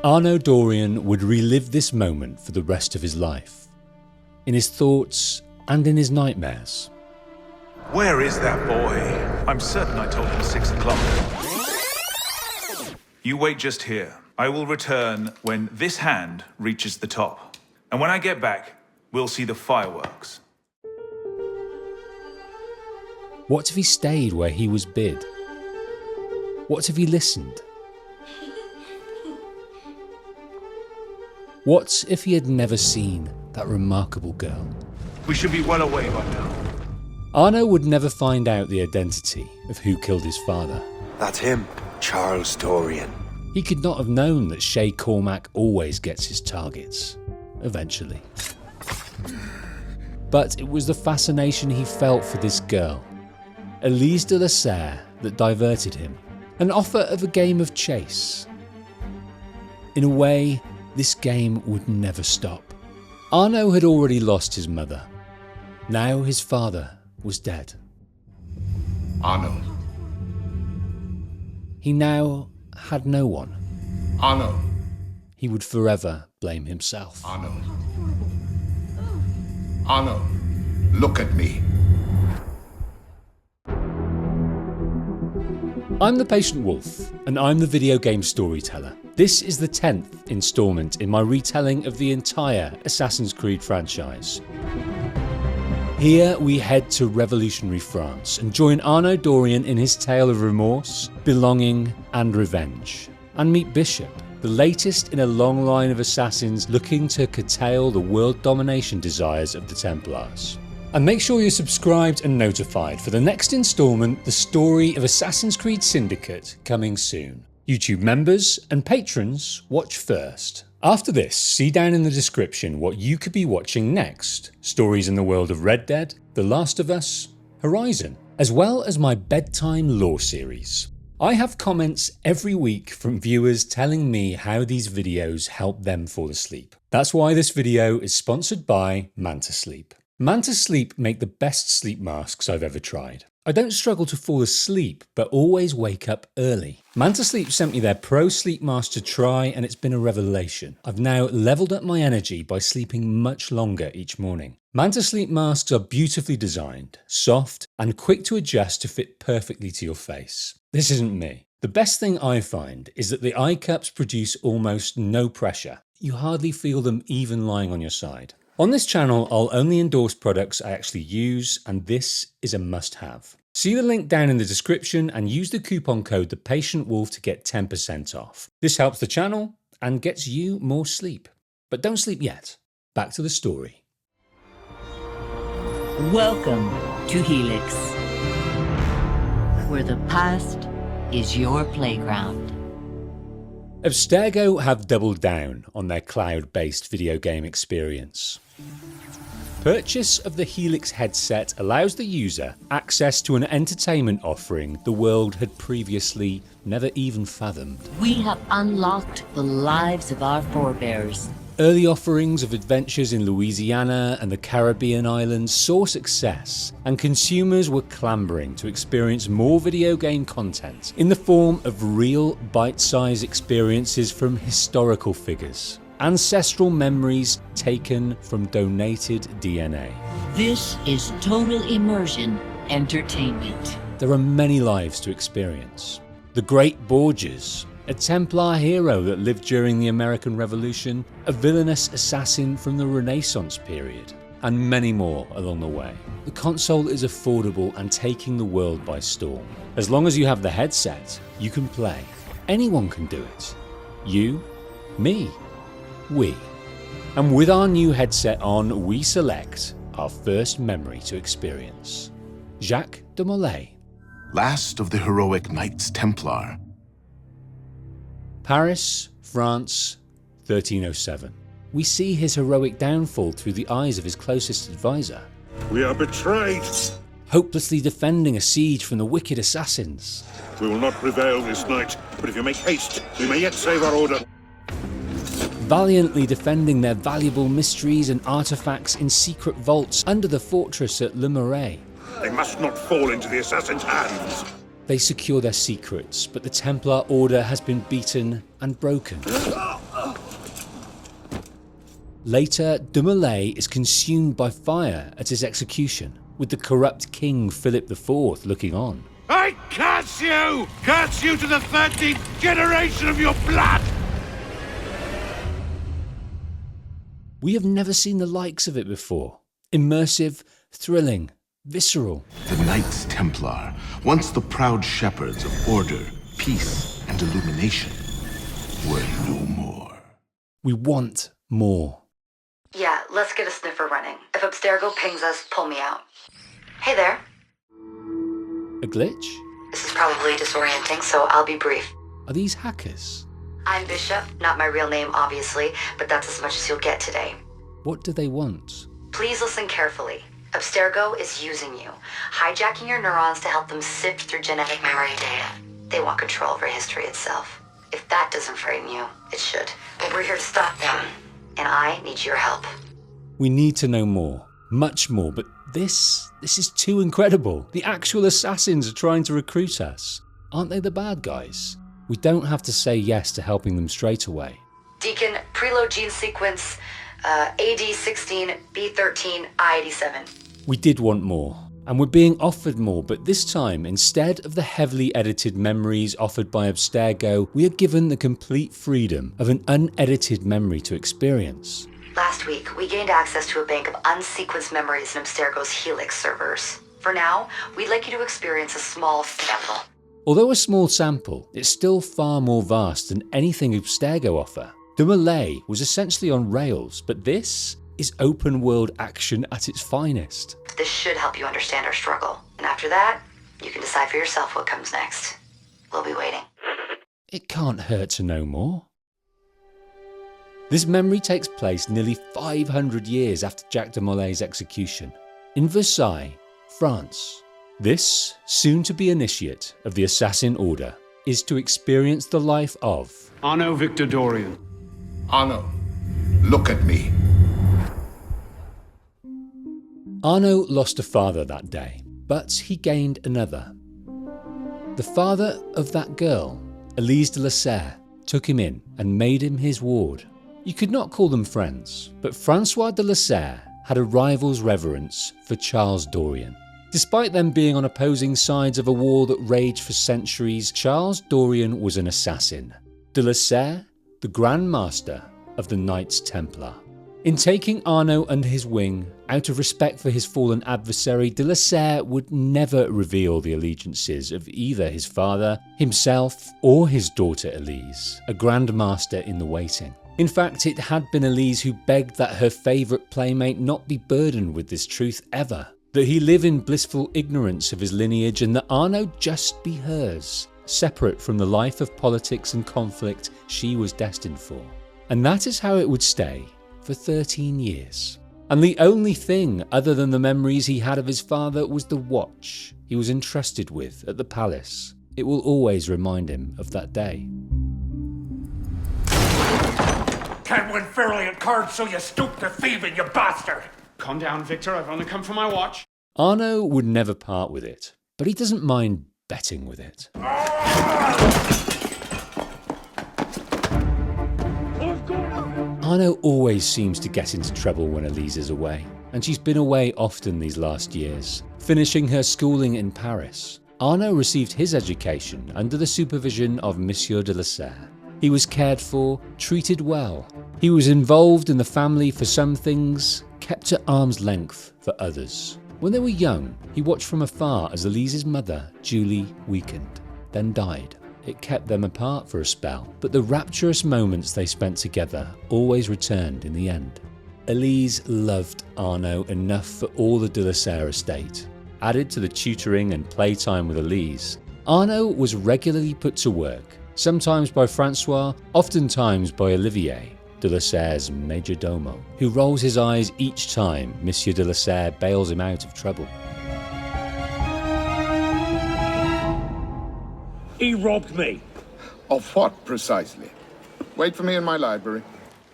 Arno Dorian would relive this moment for the rest of his life, in his thoughts and in his nightmares. Where is that boy? I'm certain I told him 6 o'clock. You wait just here. I will return when this hand reaches the top. And when I get back, we'll see the fireworks. What if he stayed where he was bid? What if he listened? What if he had never seen that remarkable girl? We should be well away by now. Arno would never find out the identity of who killed his father. That's him, Charles Dorian. He could not have known that Shay Cormac always gets his targets, eventually. But it was the fascination he felt for this girl, Elise de la Serre, that diverted him. An offer of a game of chase. In a way, this game would never stop. Arno had already lost his mother. Now his father was dead. Arno. He now had no one. Arno. He would forever blame himself. Arno. Arno, look at me. I'm the Patient Wolf, and I'm the video game storyteller. This is the 10th instalment in my retelling of the entire Assassin's Creed franchise. Here we head to revolutionary France and join Arno Dorian in his tale of remorse, belonging and revenge. And meet Bishop, the latest in a long line of assassins looking to curtail the world domination desires of the Templars. And make sure you're subscribed and notified for the next instalment, the story of Assassin's Creed Syndicate, coming soon. YouTube members and patrons watch first. After this, see down in the description what you could be watching next. Stories in the world of Red Dead, The Last of Us, Horizon, as well as my bedtime lore series. I have comments every week from viewers telling me how these videos help them fall asleep. That's why this video is sponsored by Manta Sleep. Manta Sleep make the best sleep masks I've ever tried. I don't struggle to fall asleep, but always wake up early. Manta Sleep sent me their Pro Sleep Mask to try, and it's been a revelation. I've now leveled up my energy by sleeping much longer each morning. Manta Sleep masks are beautifully designed, soft, and quick to adjust to fit perfectly to your face. This isn't me. The best thing I find is that the eye cups produce almost no pressure. You hardly feel them even lying on your side. On this channel, I'll only endorse products I actually use, and this is a must-have. See the link down in the description and use the coupon code ThePatientWolf to get 10% off. This helps the channel and gets you more sleep. But don't sleep yet. Back to the story. Welcome to Helix, where the past is your playground. Abstergo have doubled down on their cloud-based video game experience. Purchase of the Helix headset allows the user access to an entertainment offering the world had previously never even fathomed. We have unlocked the lives of our forebears. Early offerings of adventures in Louisiana and the Caribbean islands saw success, and consumers were clamoring to experience more video game content in the form of real bite-sized experiences from historical figures, ancestral memories taken from donated DNA. This is total immersion entertainment. There are many lives to experience. The Great Borgias, a Templar hero that lived during the American Revolution, a villainous assassin from the Renaissance period, and many more along the way. The console is affordable and taking the world by storm. As long as you have the headset, you can play. Anyone can do it. You, me, we. And with our new headset on, we select our first memory to experience. Jacques de Molay. Last of the heroic Knights Templar. Paris, France, 1307. We see his heroic downfall through the eyes of his closest advisor. We are betrayed. Hopelessly defending a siege from the wicked assassins. We will not prevail this night, but if you make haste, we may yet save our order. Valiantly defending their valuable mysteries and artifacts in secret vaults under the fortress at Le Marais. They must not fall into the assassin's hands. They secure their secrets, but the Templar Order has been beaten and broken. Later, Dumoulin is consumed by fire at his execution, with the corrupt King Philip IV looking on. I curse you! Curse you to the 13th generation of your blood! We have never seen the likes of it before. Immersive, thrilling, visceral. The Knights Templar, once the proud shepherds of order, peace, and illumination, were no more. We want more. Yeah, let's get a sniffer running. If Abstergo pings us, pull me out. Hey there. A glitch? This is probably disorienting, so I'll be brief. Are these hackers? I'm Bishop, not my real name, obviously, but that's as much as you'll get today. What do they want? Please listen carefully. Abstergo is using you, hijacking your neurons to help them sift through genetic memory data. They want control over history itself. If that doesn't frighten you, it should. But we're here to stop them, and I need your help. We need to know more, much more, but this is too incredible. The actual assassins are trying to recruit us. Aren't they the bad guys? We don't have to say yes to helping them straight away. Deacon, preload gene sequence, AD16, B13, I87. We did want more, and we're being offered more, but this time, instead of the heavily edited memories offered by Abstergo, we are given the complete freedom of an unedited memory to experience. Last week, we gained access to a bank of unsequenced memories in Abstergo's Helix servers. For now, we'd like you to experience a small sample. Although a small sample, it's still far more vast than anything Abstergo offer. Dumoulin was essentially on rails, but this is open-world action at its finest. This should help you understand our struggle. And after that, you can decide for yourself what comes next. We'll be waiting. It can't hurt to know more. This memory takes place nearly 500 years after Jacques de Molay's execution, in Versailles, France. This, soon-to-be initiate of the Assassin Order, is to experience the life of Arno Dorian. Arno, look at me. Arno lost a father that day, but he gained another. The father of that girl, Elise de la Serre, took him in and made him his ward. You could not call them friends, but Francois de la Serre had a rival's reverence for Charles Dorian. Despite them being on opposing sides of a war that raged for centuries, Charles Dorian was an assassin. De la Serre, the Grandmaster of the Knights Templar. In taking Arno under his wing, out of respect for his fallen adversary, de la Serre would never reveal the allegiances of either his father, himself, or his daughter Elise, a Grandmaster in the waiting. In fact, it had been Elise who begged that her favourite playmate not be burdened with this truth ever, that he live in blissful ignorance of his lineage and that Arno just be hers, separate from the life of politics and conflict she was destined for. And that is how it would stay for 13 years. And the only thing other than the memories he had of his father was the watch he was entrusted with at the palace. It will always remind him of that day. Can't win fairly at cards, so you stoop to thieving, you bastard! Calm down, Victor. I've only come for my watch. Arno would never part with it, but he doesn't mind betting with it. Arno always seems to get into trouble when Elise is away, and she's been away often these last years, finishing her schooling in Paris. Arno received his education under the supervision of Monsieur de la Serre. He was cared for, treated well. He was involved in the family for some things, kept at arm's length for others. When they were young, he watched from afar as Elise's mother, Julie, weakened, then died. It kept them apart for a spell, but the rapturous moments they spent together always returned in the end. Elise loved Arno enough for all the de la Serre estate. Added to the tutoring and playtime with Elise, Arno was regularly put to work, sometimes by Francois, oftentimes by Olivier, de la Serre's major domo, who rolls his eyes each time Monsieur de la Serre bails him out of trouble. He robbed me. Of what, precisely? Wait for me in my library.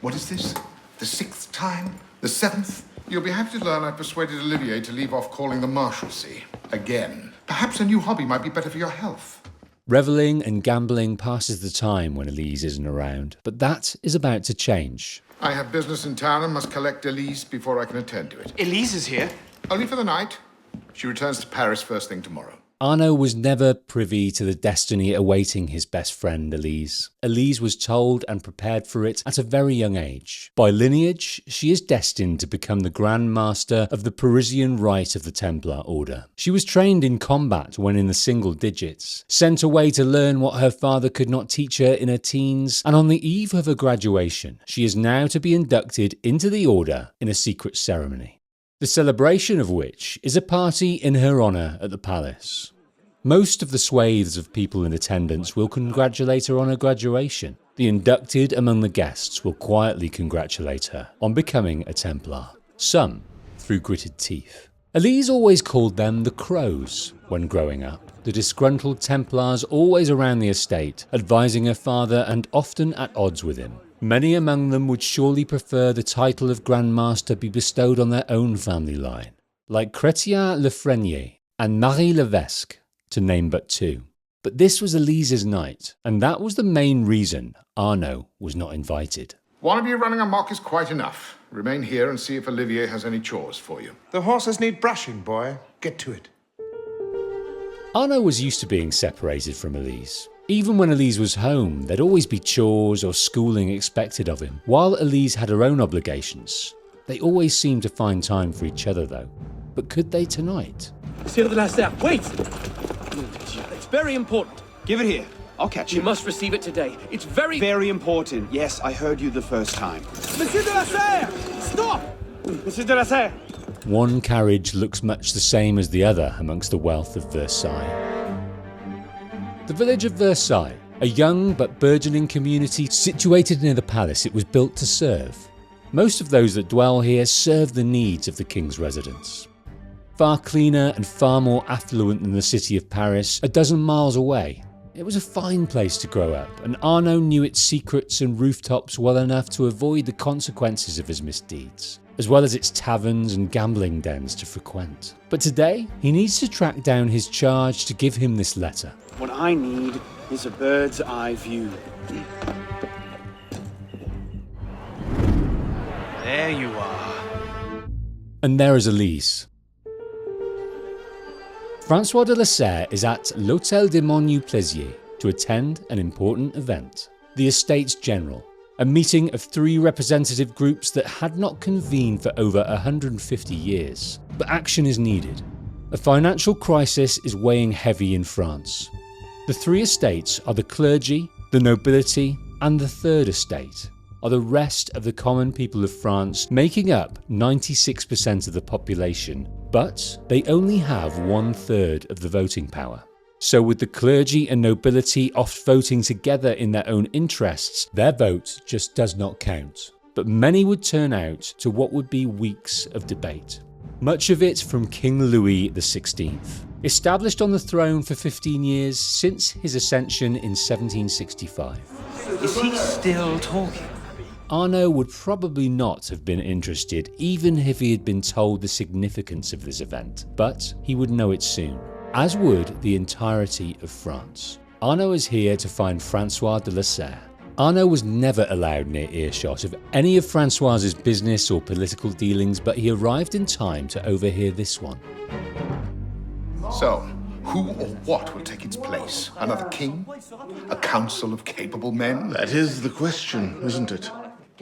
What is this? The 6th time? The 7th? You'll be happy to learn I persuaded Olivier to leave off calling the Marshalsea. Again. Perhaps a new hobby might be better for your health. Revelling and gambling passes the time when Elise isn't around, but that is about to change. I have business in town and must collect Elise before I can attend to it. Elise is here. Only for the night. She returns to Paris first thing tomorrow. Arno was never privy to the destiny awaiting his best friend Elise. Elise was told and prepared for it at a very young age. By lineage, she is destined to become the Grandmaster of the Parisian Rite of the Templar Order. She was trained in combat when in the single digits, sent away to learn what her father could not teach her in her teens, and on the eve of her graduation, she is now to be inducted into the Order in a secret ceremony. The celebration of which is a party in her honour at the palace. Most of the swathes of people in attendance will congratulate her on her graduation. The inducted among the guests will quietly congratulate her on becoming a Templar, some through gritted teeth. Elise always called them the Crows when growing up, the disgruntled Templars always around the estate, advising her father and often at odds with him. Many among them would surely prefer the title of Grandmaster be bestowed on their own family line, like Chrétien Lafrenière and Marie Levesque, to name but two. But this was Elise's night, and that was the main reason Arno was not invited. One of you running amok is quite enough. Remain here and see if Olivier has any chores for you. The horses need brushing, boy. Get to it. Arno was used to being separated from Elise. Even when Elise was home, there'd always be chores or schooling expected of him. While Elise had her own obligations, they always seemed to find time for each other though. But could they tonight? Monsieur de la Serre, wait! It's very important. Give it here. I'll catch You it. must receive it today. It's very important. Yes, I heard you the first time. Monsieur de la Serre! Stop! Monsieur de la Serre! One carriage looks much the same as the other amongst the wealth of Versailles. The village of Versailles, a young but burgeoning community situated near the palace it was built to serve. Most of those that dwell here serve the needs of the king's residents. Far cleaner and far more affluent than the city of Paris, a dozen miles away. It was a fine place to grow up, and Arno knew its secrets and rooftops well enough to avoid the consequences of his misdeeds, as well as its taverns and gambling dens to frequent. But today, he needs to track down his charge to give him this letter. What I need is a bird's eye view. There you are. And there is Elise. Francois de la Serre is at l'Hôtel de Montpensier to attend an important event, the Estates General, a meeting of 3 representative groups that had not convened for over 150 years. But action is needed. A financial crisis is weighing heavy in France. The 3 estates are the clergy, the nobility, and the third estate are the rest of the common people of France, making up 96% of the population, but they only have 1/3 of the voting power. So with the clergy and nobility oft voting together in their own interests, their vote just does not count. But many would turn out to what would be weeks of debate. Much of it from King Louis XVI, established on the throne for 15 years since his ascension in 1765. Is he still talking? Arno would probably not have been interested even if he had been told the significance of this event, but he would know it soon, as would the entirety of France. Arno is here to find Francois de la Serre. Arno was never allowed near earshot of any of Francois's business or political dealings, but he arrived in time to overhear this one. So, who or what will take its place? Another king? A council of capable men? That is the question, isn't it?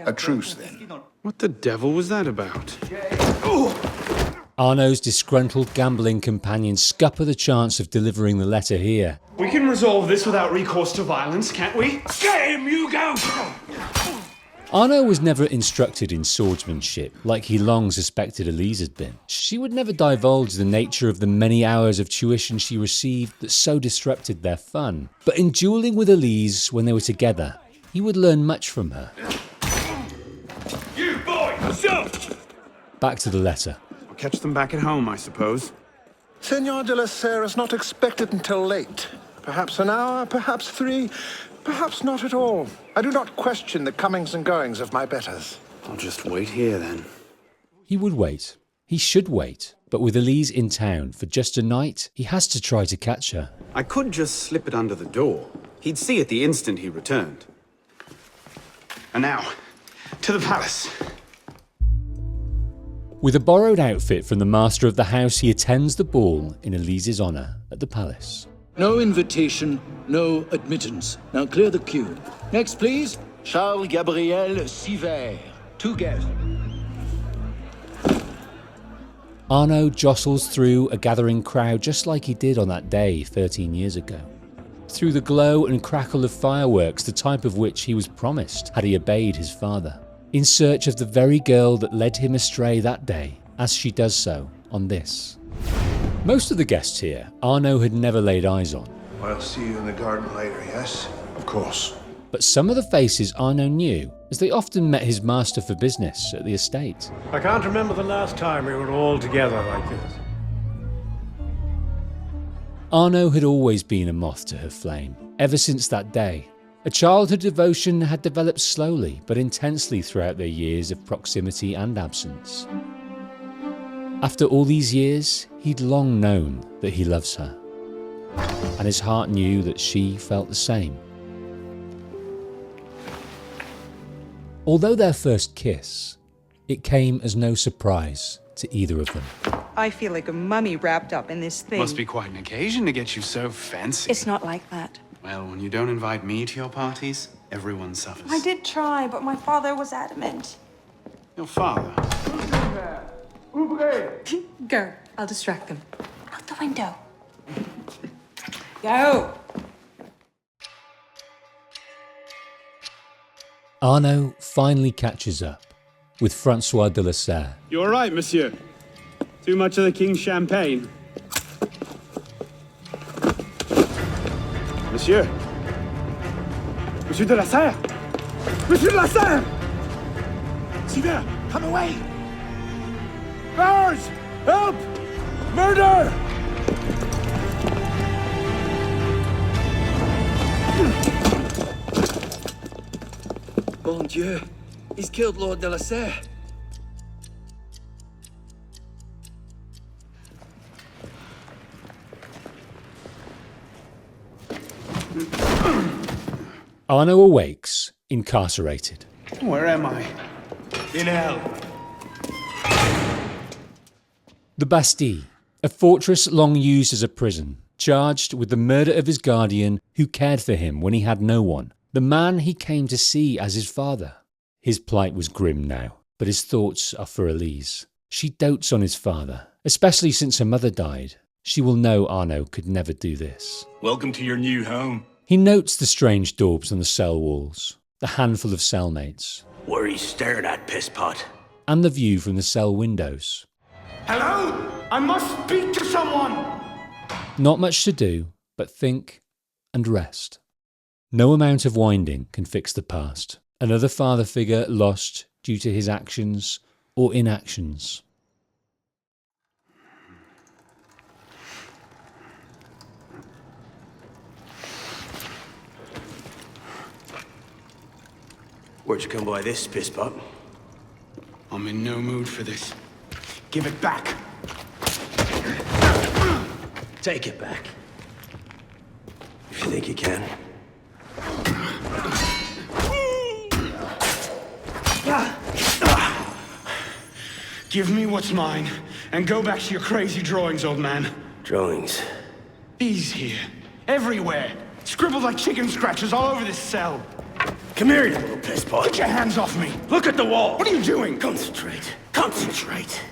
A truce, then. What the devil was that about? Arno's disgruntled gambling companions scupper the chance of delivering the letter here. We can resolve this without recourse to violence, can't we? Get him, you go! Arno was never instructed in swordsmanship, like he long suspected Elise had been. She would never divulge the nature of the many hours of tuition she received that so disrupted their fun. But in dueling with Elise when they were together, he would learn much from her. You boy, so! Back to the letter. I'll catch them back at home, I suppose. Senor de la Serre is not expected until late. Perhaps an hour, perhaps 3, perhaps not at all. I do not question the comings and goings of my betters. I'll just wait here, then. He would wait. He should wait, but with Elise in town for just a night, he has to try to catch her. I could just slip it under the door. He'd see it the instant he returned. And now, to the palace. With a borrowed outfit from the master of the house, he attends the ball in Elise's honour at the palace. No invitation, no admittance. Now clear the queue. Next, please. Charles Gabriel Sivert. 2 guests. Arno jostles through a gathering crowd just like he did on that day 13 years ago. Through the glow and crackle of fireworks, the type of which he was promised had he obeyed his father, in search of the very girl that led him astray that day, as she does so on this. Most of the guests here, Arno had never laid eyes on. I'll see you in the garden later, yes? Of course. But some of the faces Arno knew, as they often met his master for business at the estate. I can't remember the last time we were all together like this. Arno had always been a moth to her flame, ever since that day. A childhood devotion had developed slowly but intensely throughout their years of proximity and absence. After all these years, he'd long known that he loves her, and his heart knew that she felt the same. Although their first kiss, it came as no surprise to either of them. I feel like a mummy wrapped up in this thing. Must be quite an occasion to get you so fancy. It's not like that. Well, when you don't invite me to your parties, everyone suffers. I did try, but my father was adamant. Your father? Go. I'll distract them. Out the window. Go! Arno finally catches up with Francois de la Serre. You all right, monsieur? Too much of the king's champagne? Monsieur? Monsieur de la Serre? Monsieur de la Serre! Sivert, come away! Guards! Help! Murder! Mon Dieu, he's killed Lord de la Serre. Arno awakes, incarcerated. Where am I? In hell. The Bastille, a fortress long used as a prison, charged with the murder of his guardian who cared for him when he had no one, the man he came to see as his father. His plight was grim now, but his thoughts are for Elise. She dotes on his father, especially since her mother died. She will know Arno could never do this. Welcome to your new home. He notes the strange daubs on the cell walls, the handful of cellmates. What are you staring at, pisspot? And the view from the cell windows. Hello? I must speak to someone! Not much to do, but think and rest. No amount of winding can fix the past. Another father figure lost due to his actions or inactions. Where'd you come by this, pisspot? I'm in no mood for this. Give it back. Take it back. If you think you can. Give me what's mine, and go back to your crazy drawings, old man. Drawings? These here. Everywhere. Scribbled like chicken scratches all over this cell. Come here, you little pisspot. Get your hands off me. Look at the wall. What are you doing? Concentrate. Concentrate.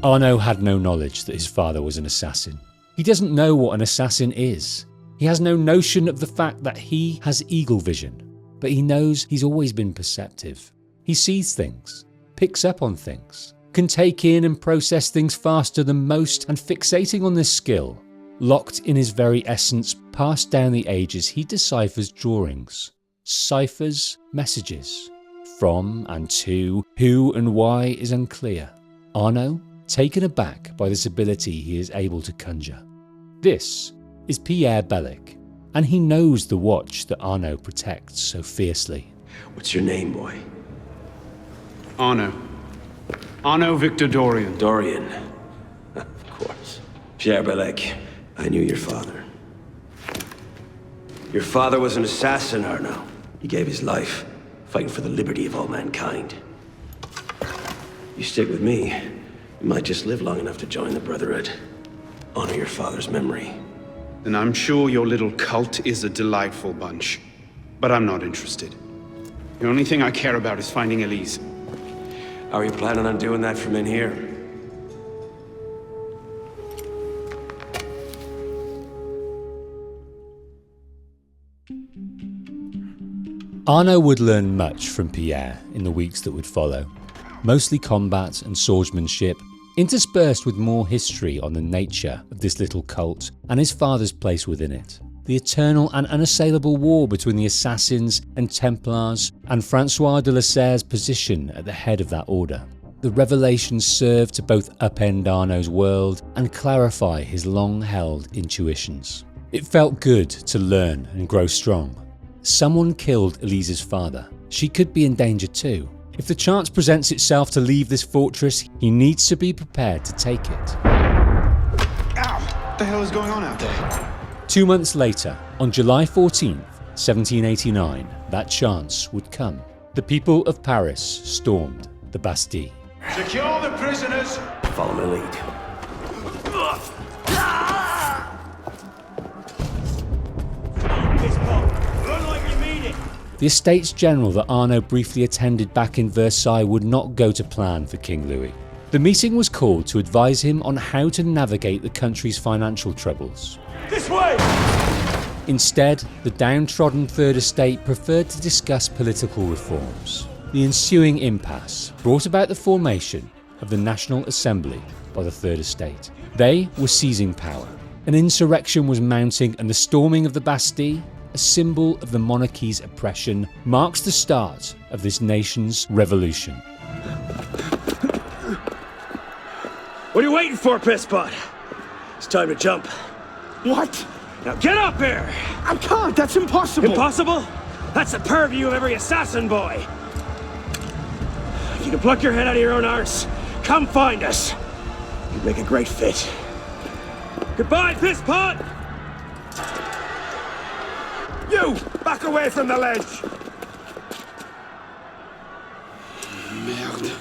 Arno had no knowledge that his father was an assassin. He doesn't know what an assassin is. He has no notion of the fact that he has eagle vision, but he knows he's always been perceptive. He sees things, picks up on things, can take in and process things faster than most, and fixating on this skill, locked in his very essence, passed down the ages, he deciphers drawings, ciphers messages. From and to, who and why is unclear. Arno, taken aback by this ability he is able to conjure. This is Pierre Bellec, and he knows the watch that Arno protects so fiercely. What's your name, boy? Arno. Arno Victor Dorian. Dorian. Of course. Pierre Bellec. I knew your father. Your father was an assassin, Arno. He gave his life, fighting for the liberty of all mankind. You stick with me, you might just live long enough to join the Brotherhood. Honor your father's memory. And I'm sure your little cult is a delightful bunch. But I'm not interested. The only thing I care about is finding Elise. How are you planning on doing that from in here? Arno would learn much from Pierre in the weeks that would follow. Mostly combat and swordsmanship, interspersed with more history on the nature of this little cult and his father's place within it. The eternal and unassailable war between the Assassins and Templars, and Francois de la Serre's position at the head of that order. The revelations served to both upend Arno's world and clarify his long-held intuitions. It felt good to learn and grow strong. Someone killed Elise's father. She could be in danger too. If the chance presents itself to leave this fortress, he needs to be prepared to take it. Ow! What the hell is going on out there? 2 months later, on July 14th, 1789, that chance would come. The people of Paris stormed the Bastille. Secure the prisoners! Follow my lead. Run like you mean it! The Estates General that Arno briefly attended back in Versailles would not go to plan for King Louis. The meeting was called to advise him on how to navigate the country's financial troubles. This way! Instead, the downtrodden Third Estate preferred to discuss political reforms. The ensuing impasse brought about the formation of the National Assembly by the Third Estate. They were seizing power. An insurrection was mounting, and the storming of the Bastille, a symbol of the monarchy's oppression, marks the start of this nation's revolution. What are you waiting for, pisspot? It's time to jump. What? Now get up here! I can't, that's impossible! Impossible? That's the purview of every assassin boy! If you can pluck your head out of your own arse, come find us! You'd make a great fit. Goodbye, pisspot! You! Back away from the ledge! Merde.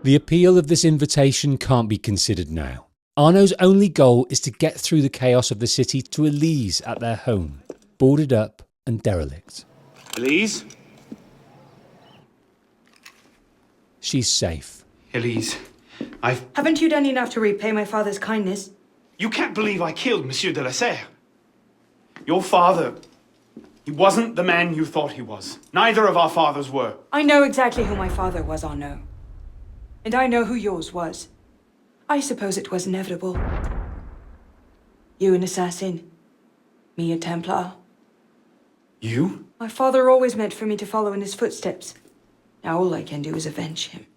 The appeal of this invitation can't be considered now. Arno's only goal is to get through the chaos of the city to Elise at their home, boarded up and derelict. Elise? She's safe. Elise, Haven't you done enough to repay my father's kindness? You can't believe I killed Monsieur de la Serre. Your father, he wasn't the man you thought he was. Neither of our fathers were. I know exactly who my father was, Arno. And I know who yours was. I suppose it was inevitable. You an assassin. Me a Templar. You? My father always meant for me to follow in his footsteps. Now all I can do is avenge him.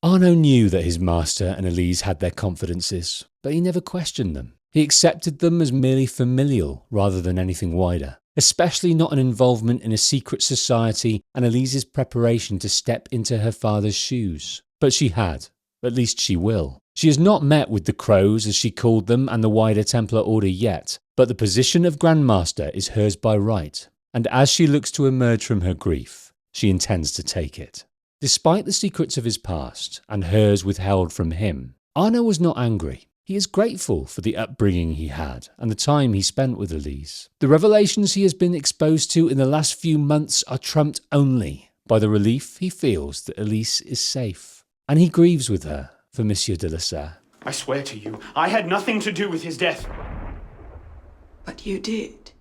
Arno knew that his master and Elise had their confidences, but he never questioned them. He accepted them as merely familial rather than anything wider, especially not an involvement in a secret society and Elise's preparation to step into her father's shoes. But she had. At least she will. She has not met with the Crows, as she called them, and the wider Templar Order yet, but the position of Grandmaster is hers by right, and as she looks to emerge from her grief, she intends to take it. Despite the secrets of his past, and hers withheld from him, Arno was not angry. He is grateful for the upbringing he had and the time he spent with Elise. The revelations he has been exposed to in the last few months are trumped only by the relief he feels that Elise is safe, and he grieves with her for Monsieur de la Serre. I swear to you, I had nothing to do with his death. But you did.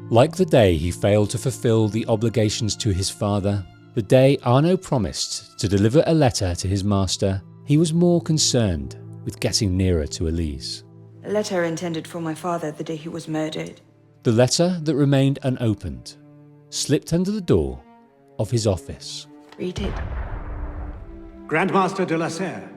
Like the day he failed to fulfill the obligations to his father, the day Arno promised to deliver a letter to his master, he was more concerned with getting nearer to Elise. A letter intended for my father the day he was murdered. The letter that remained unopened slipped under the door of his office. Read it. Grandmaster de la Serre,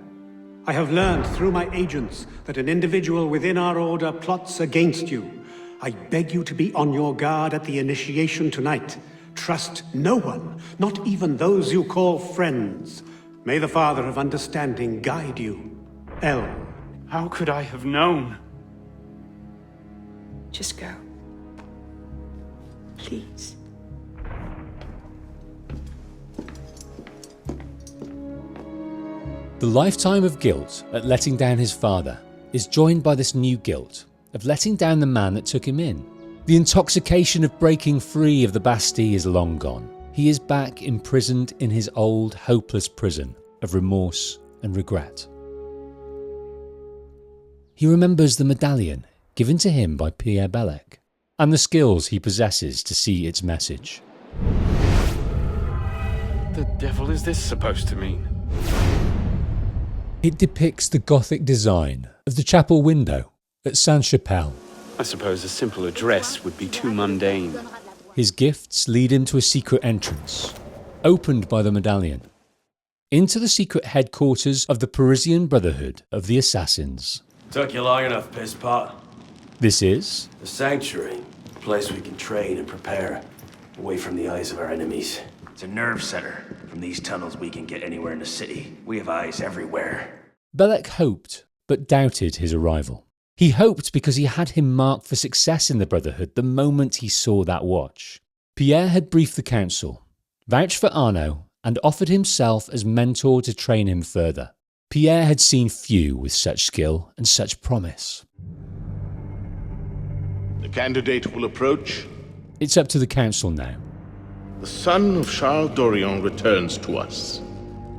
I have learned through my agents that an individual within our order plots against you. I beg you to be on your guard at the initiation tonight. Trust no one, not even those you call friends. May the Father of Understanding guide you. L. How could I have known? Just go. Please. The lifetime of guilt at letting down his father is joined by this new guilt of letting down the man that took him in. The intoxication of breaking free of the Bastille is long gone. He is back imprisoned in his old, hopeless prison of remorse and regret. He remembers the medallion given to him by Pierre Bellec and the skills he possesses to see its message. The devil is this supposed to mean? It depicts the Gothic design of the chapel window at Sainte-Chapelle. I suppose a simple address would be too mundane. His gifts lead him to a secret entrance, opened by the medallion, into the secret headquarters of the Parisian Brotherhood of the Assassins. Took you long enough, pisspot. This is The Sanctuary, a place we can train and prepare, away from the eyes of our enemies. It's a nerve center. From these tunnels we can get anywhere in the city. We have eyes everywhere. Bellec hoped, but doubted his arrival. He hoped because he had him marked for success in the Brotherhood the moment he saw that watch. Pierre had briefed the council, vouched for Arno, and offered himself as mentor to train him further. Pierre had seen few with such skill and such promise. The candidate will approach. It's up to the council now. The son of Charles Dorian returns to us.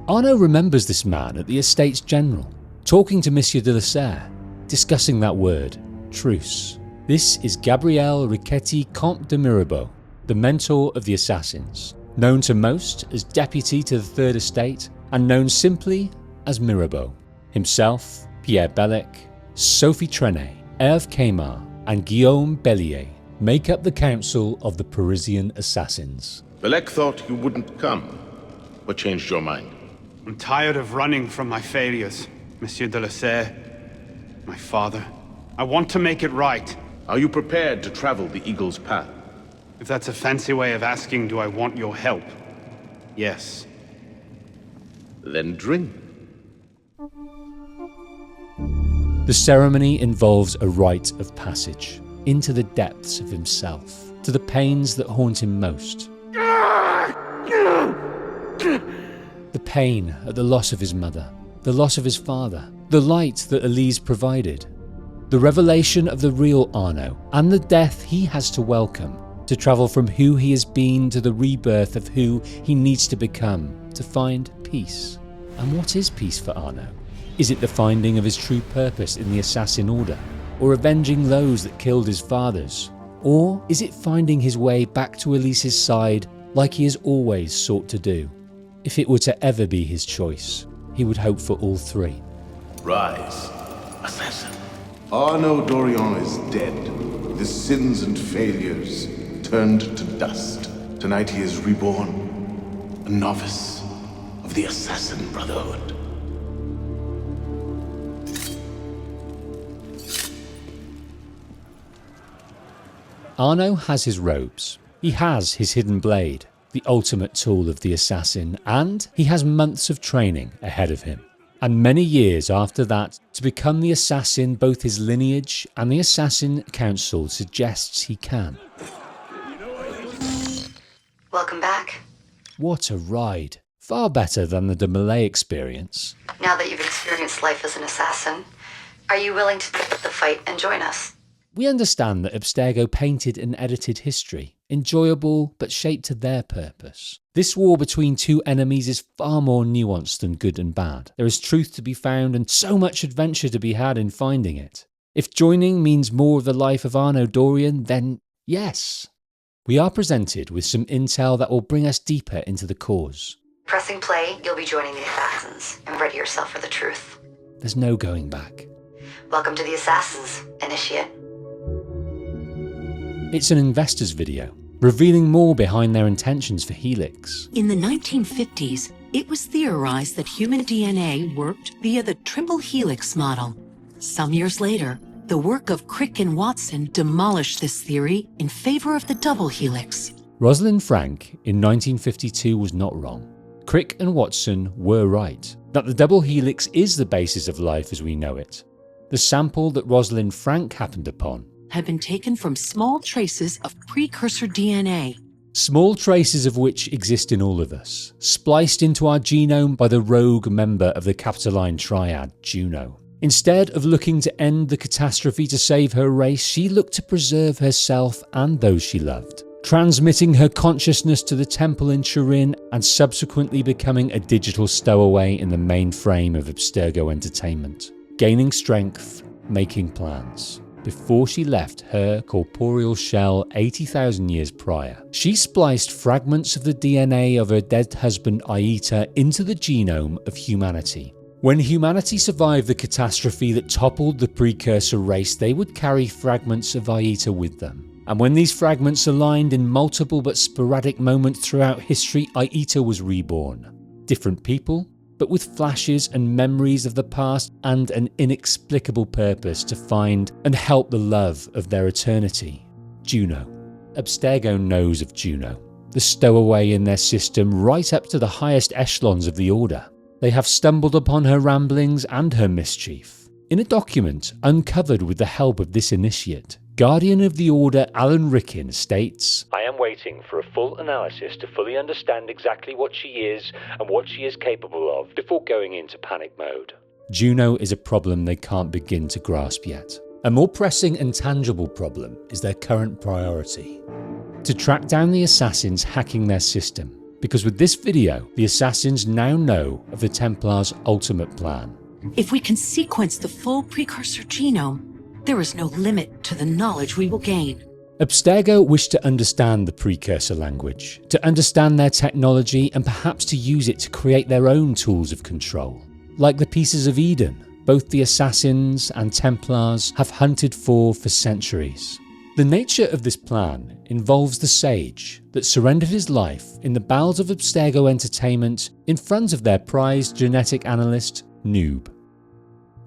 Arno remembers this man at the Estates General, talking to Monsieur de la Serre, discussing that word, truce. This is Gabriel Riquetti Comte de Mirabeau, the mentor of the Assassins, known to most as deputy to the Third Estate and known simply as Mirabeau. Himself, Pierre Bellec, Sophie Trenet, Hervé Queymar and Guillaume Bellier make up the council of the Parisian Assassins. Bellec thought you wouldn't come. What changed your mind? I'm tired of running from my failures, Monsieur de la Serre. My father. I want to make it right. Are you prepared to travel the Eagle's path? If that's a fancy way of asking, do I want your help? Yes. Then drink. The ceremony involves a rite of passage into the depths of himself, to the pains that haunt him most. The pain at the loss of his mother, the loss of his father, the light that Elise provided, the revelation of the real Arno, and the death he has to welcome, to travel from who he has been to the rebirth of who he needs to become, to find peace. And what is peace for Arno? Is it the finding of his true purpose in the Assassin Order, or avenging those that killed his fathers? Or is it finding his way back to Elise's side like he has always sought to do? If it were to ever be his choice, he would hope for all three. Rise, assassin. Arno Dorian is dead. His sins and failures turned to dust. Tonight he is reborn, a novice of the Assassin Brotherhood. Arno has his robes. He has his hidden blade, the ultimate tool of the assassin, and he has months of training ahead of him, and many years after that to become the assassin both his lineage and the Assassin Council suggests he can. Welcome back. What a ride. Far better than the de Malay experience. Now that you've experienced life as an assassin, are you willing to pick up the fight and join us? We understand that Abstergo painted and edited history, enjoyable but shaped to their purpose. This war between two enemies is far more nuanced than good and bad. There is truth to be found and so much adventure to be had in finding it. If joining means more of the life of Arno Dorian, then yes. We are presented with some intel that will bring us deeper into the cause. Pressing play, you'll be joining the Assassins, and ready yourself for the truth. There's no going back. Welcome to the Assassins, Initiate. It's an investor's video, revealing more behind their intentions for Helix. In the 1950s, it was theorized that human DNA worked via the triple helix model. Some years later, The work of Crick and Watson demolished this theory in favor of the double helix. Rosalind Frank in 1952 was not wrong. Crick and Watson were right, that the double helix is the basis of life as we know it. The sample that Rosalind Frank happened upon Had been taken from small traces of precursor DNA. Small traces of which exist in all of us, spliced into our genome by the rogue member of the Capitoline Triad, Juno. Instead of looking to end the catastrophe to save her race, she looked to preserve herself and those she loved, transmitting her consciousness to the temple in Turin and subsequently becoming a digital stowaway in the mainframe of Abstergo Entertainment, gaining strength, making plans. Before she left her corporeal shell 80,000 years prior, she spliced fragments of the DNA of her dead husband Aita into the genome of humanity. When humanity survived the catastrophe that toppled the precursor race, they would carry fragments of Aita with them. And when these fragments aligned in multiple but sporadic moments throughout history, Aita was reborn. Different people, but with flashes and memories of the past and an inexplicable purpose to find and help the love of their eternity. Juno. Abstergo knows of Juno, the stowaway in their system right up to the highest echelons of the Order. They have stumbled upon her ramblings and her mischief. In a document uncovered with the help of this initiate, Guardian of the Order Alan Rickin states, "I am waiting for a full analysis to fully understand exactly what she is and what she is capable of before going into panic mode." Juno is a problem they can't begin to grasp yet. A more pressing and tangible problem is their current priority: to track down the assassins hacking their system, because with this video, the assassins now know of the Templars' ultimate plan. If we can sequence the full precursor genome, there is no limit to the knowledge we will gain. Abstergo wished to understand the precursor language, to understand their technology and perhaps to use it to create their own tools of control. Like the pieces of Eden, both the assassins and Templars have hunted for centuries. The nature of this plan involves the sage that surrendered his life in the bowels of Abstergo Entertainment in front of their prized genetic analyst, Noob.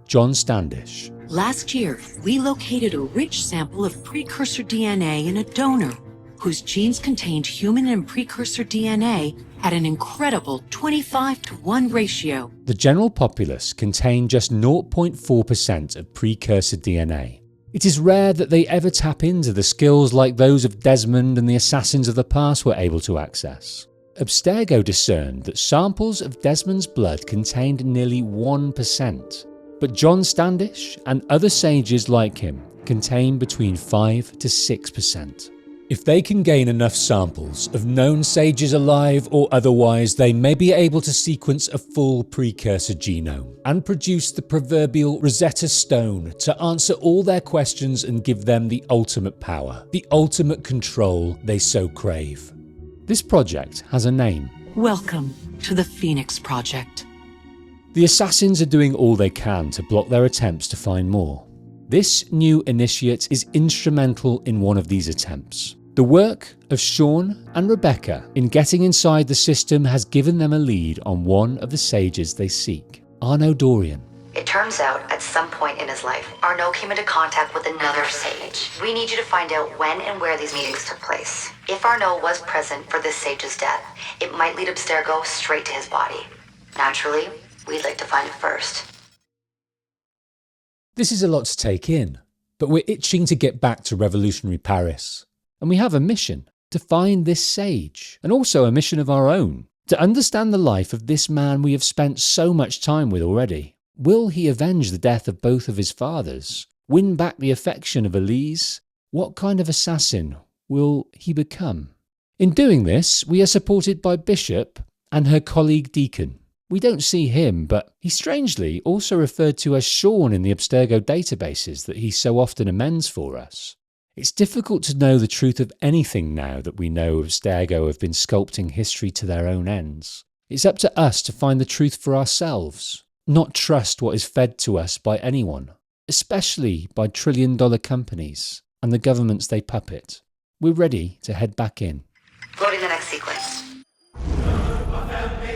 John Standish. Last year, we located a rich sample of precursor DNA in a donor whose genes contained human and precursor DNA at an incredible 25-to-1 ratio. The general populace contain just 0.4% of precursor DNA. It is rare that they ever tap into the skills like those of Desmond and the assassins of the past were able to access. Abstergo discerned that samples of Desmond's blood contained nearly 1%. But John Standish and other sages like him contain between 5 to 6%. If they can gain enough samples of known sages alive or otherwise, they may be able to sequence a full precursor genome and produce the proverbial Rosetta Stone to answer all their questions and give them the ultimate power, the ultimate control they so crave. This project has a name. Welcome to the Phoenix Project. The assassins are doing all they can to block their attempts to find more. This new initiate is instrumental in one of these attempts. The work of Sean and Rebecca in getting inside the system has given them a lead on one of the sages they seek, Arno Dorian. It turns out, at some point in his life, Arno came into contact with another sage. We need you to find out when and where these meetings took place. If Arno was present for this sage's death, it might lead Abstergo straight to his body. Naturally, we'd like to find it first. This is a lot to take in, but we're itching to get back to revolutionary Paris. And we have a mission, to find this sage, and also a mission of our own, to understand the life of this man we have spent so much time with already. Will he avenge the death of both of his fathers? Win back the affection of Elise? What kind of assassin will he become? In doing this, we are supported by Bishop and her colleague Deacon. We don't see him, but he's strangely also referred to as Sean in the Abstergo databases that he so often amends for us. It's difficult to know the truth of anything now that we know Abstergo have been sculpting history to their own ends. It's up to us to find the truth for ourselves, not trust what is fed to us by anyone, especially by trillion-dollar companies and the governments they puppet. We're ready to head back in. Loading the next sequence.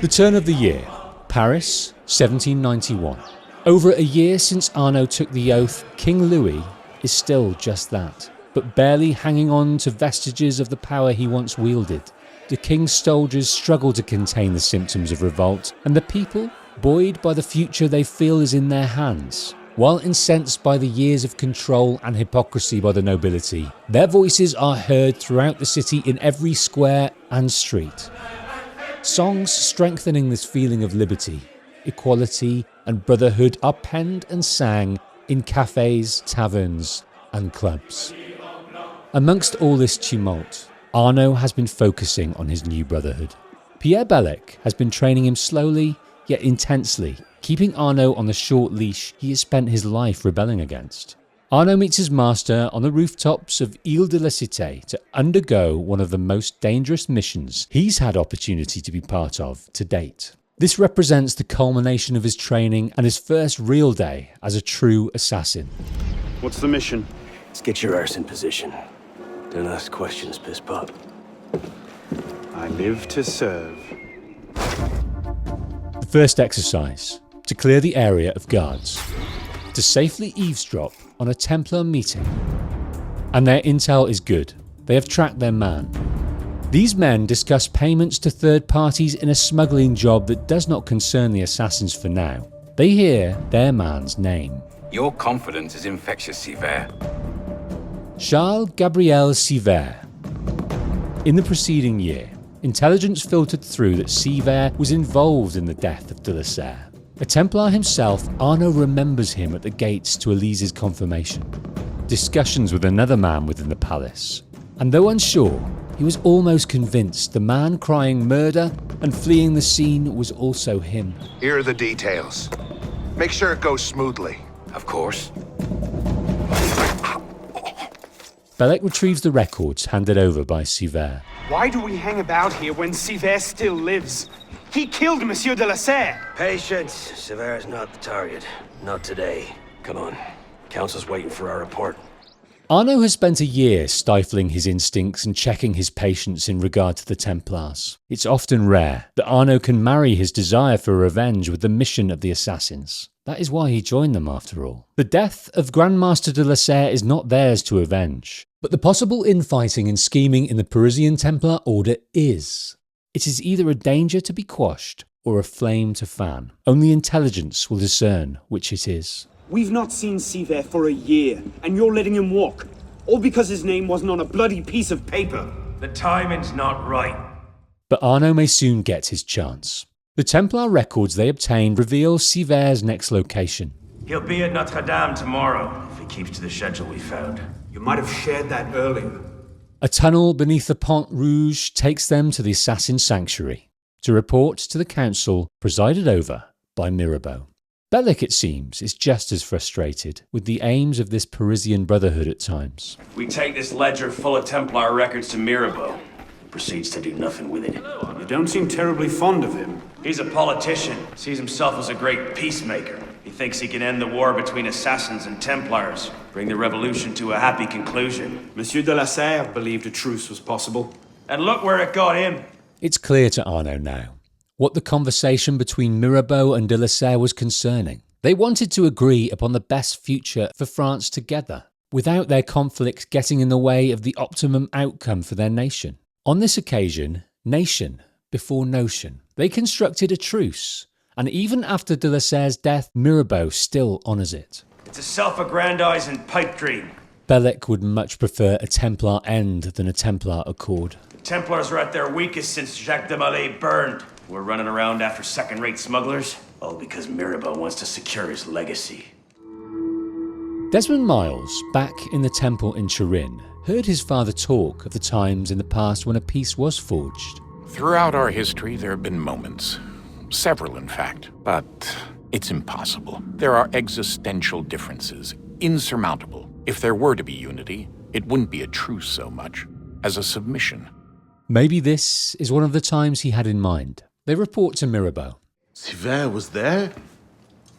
The turn of the year. Paris, 1791. Over a year since Arno took the oath, King Louis is still just that, but barely hanging on to vestiges of the power he once wielded. The king's soldiers struggle to contain the symptoms of revolt, and the people, buoyed by the future they feel is in their hands, while incensed by the years of control and hypocrisy by the nobility, their voices are heard throughout the city in every square and street. Songs strengthening this feeling of liberty, equality and brotherhood are penned and sang in cafes, taverns and clubs. Amongst all this tumult, Arno has been focusing on his new brotherhood. Pierre Bellec has been training him slowly yet intensely, keeping Arno on the short leash he has spent his life rebelling against. Arno meets his master on the rooftops of Ile de la Cité to undergo one of the most dangerous missions he's had opportunity to be part of to date. This represents the culmination of his training and his first real day as a true assassin. What's the mission? Let's get your arse in position. Don't ask questions, piss pop. I live to serve. The first exercise, to clear the area of guards, to safely eavesdrop on a Templar meeting. And their intel is good. They have tracked their man. These men discuss payments to third parties in a smuggling job that does not concern the assassins for now. They hear their man's name. Your confidence is infectious, Sivert. Charles Gabriel Sivert. In the preceding year, intelligence filtered through that Sivert was involved in the death of de la Serre. A Templar himself, Arno remembers him at the gates to Elise's confirmation. Discussions with another man within the palace. And though unsure, he was almost convinced the man crying murder and fleeing the scene was also him. Here are the details. Make sure it goes smoothly. Of course. Bellec retrieves the records handed over by Sivert. Why do we hang about here when Sivert still lives? He killed Monsieur de la Serre! Patience. Sivert's not the target. Not today. Come on. Council's waiting for our report. Arno has spent a year stifling his instincts and checking his patience in regard to the Templars. It's often rare that Arno can marry his desire for revenge with the mission of the assassins. That is why he joined them after all. The death of Grandmaster de la Serre is not theirs to avenge, but the possible infighting and scheming in the Parisian Templar Order is. It is either a danger to be quashed or a flame to fan. Only intelligence will discern which it is. We've not seen Sivert for a year, and you're letting him walk. All because his name wasn't on a bloody piece of paper. The timing's not right. But Arno may soon get his chance. The Templar records they obtained reveal Sivert's next location. He'll be at Notre Dame tomorrow, if he keeps to the schedule we found. You might have shared that earlier. A tunnel beneath the Pont Rouge takes them to the Assassin Sanctuary, to report to the council presided over by Mirabeau. Bellec, it seems, is just as frustrated with the aims of this Parisian brotherhood at times. We take this ledger full of Templar records to Mirabeau. He proceeds to do nothing with it. You don't seem terribly fond of him. He's a politician, sees himself as a great peacemaker. He thinks he can end the war between assassins and Templars, bring the revolution to a happy conclusion. Monsieur de la Serre believed a truce was possible. And look where it got him. It's clear to Arno now what the conversation between Mirabeau and de la Serre was concerning. They wanted to agree upon the best future for France together, without their conflict getting in the way of the optimum outcome for their nation. On this occasion, nation before notion. They constructed a truce, and even after de la Serre's death, Mirabeau still honours it. It's a self-aggrandizing pipe dream. Bellec would much prefer a Templar end than a Templar accord. The Templars are at their weakest since Jacques de Molay burned. We're running around after second-rate smugglers, all because Mirabeau wants to secure his legacy. Desmond Miles, back in the temple in Turin, heard his father talk of the times in the past when a peace was forged. Throughout our history, there have been moments. Several, in fact. But it's impossible. There are existential differences, insurmountable. If there were to be unity, it wouldn't be a truce so much as a submission. Maybe this is one of the times he had in mind. They report to Mirabeau. Sivert was there?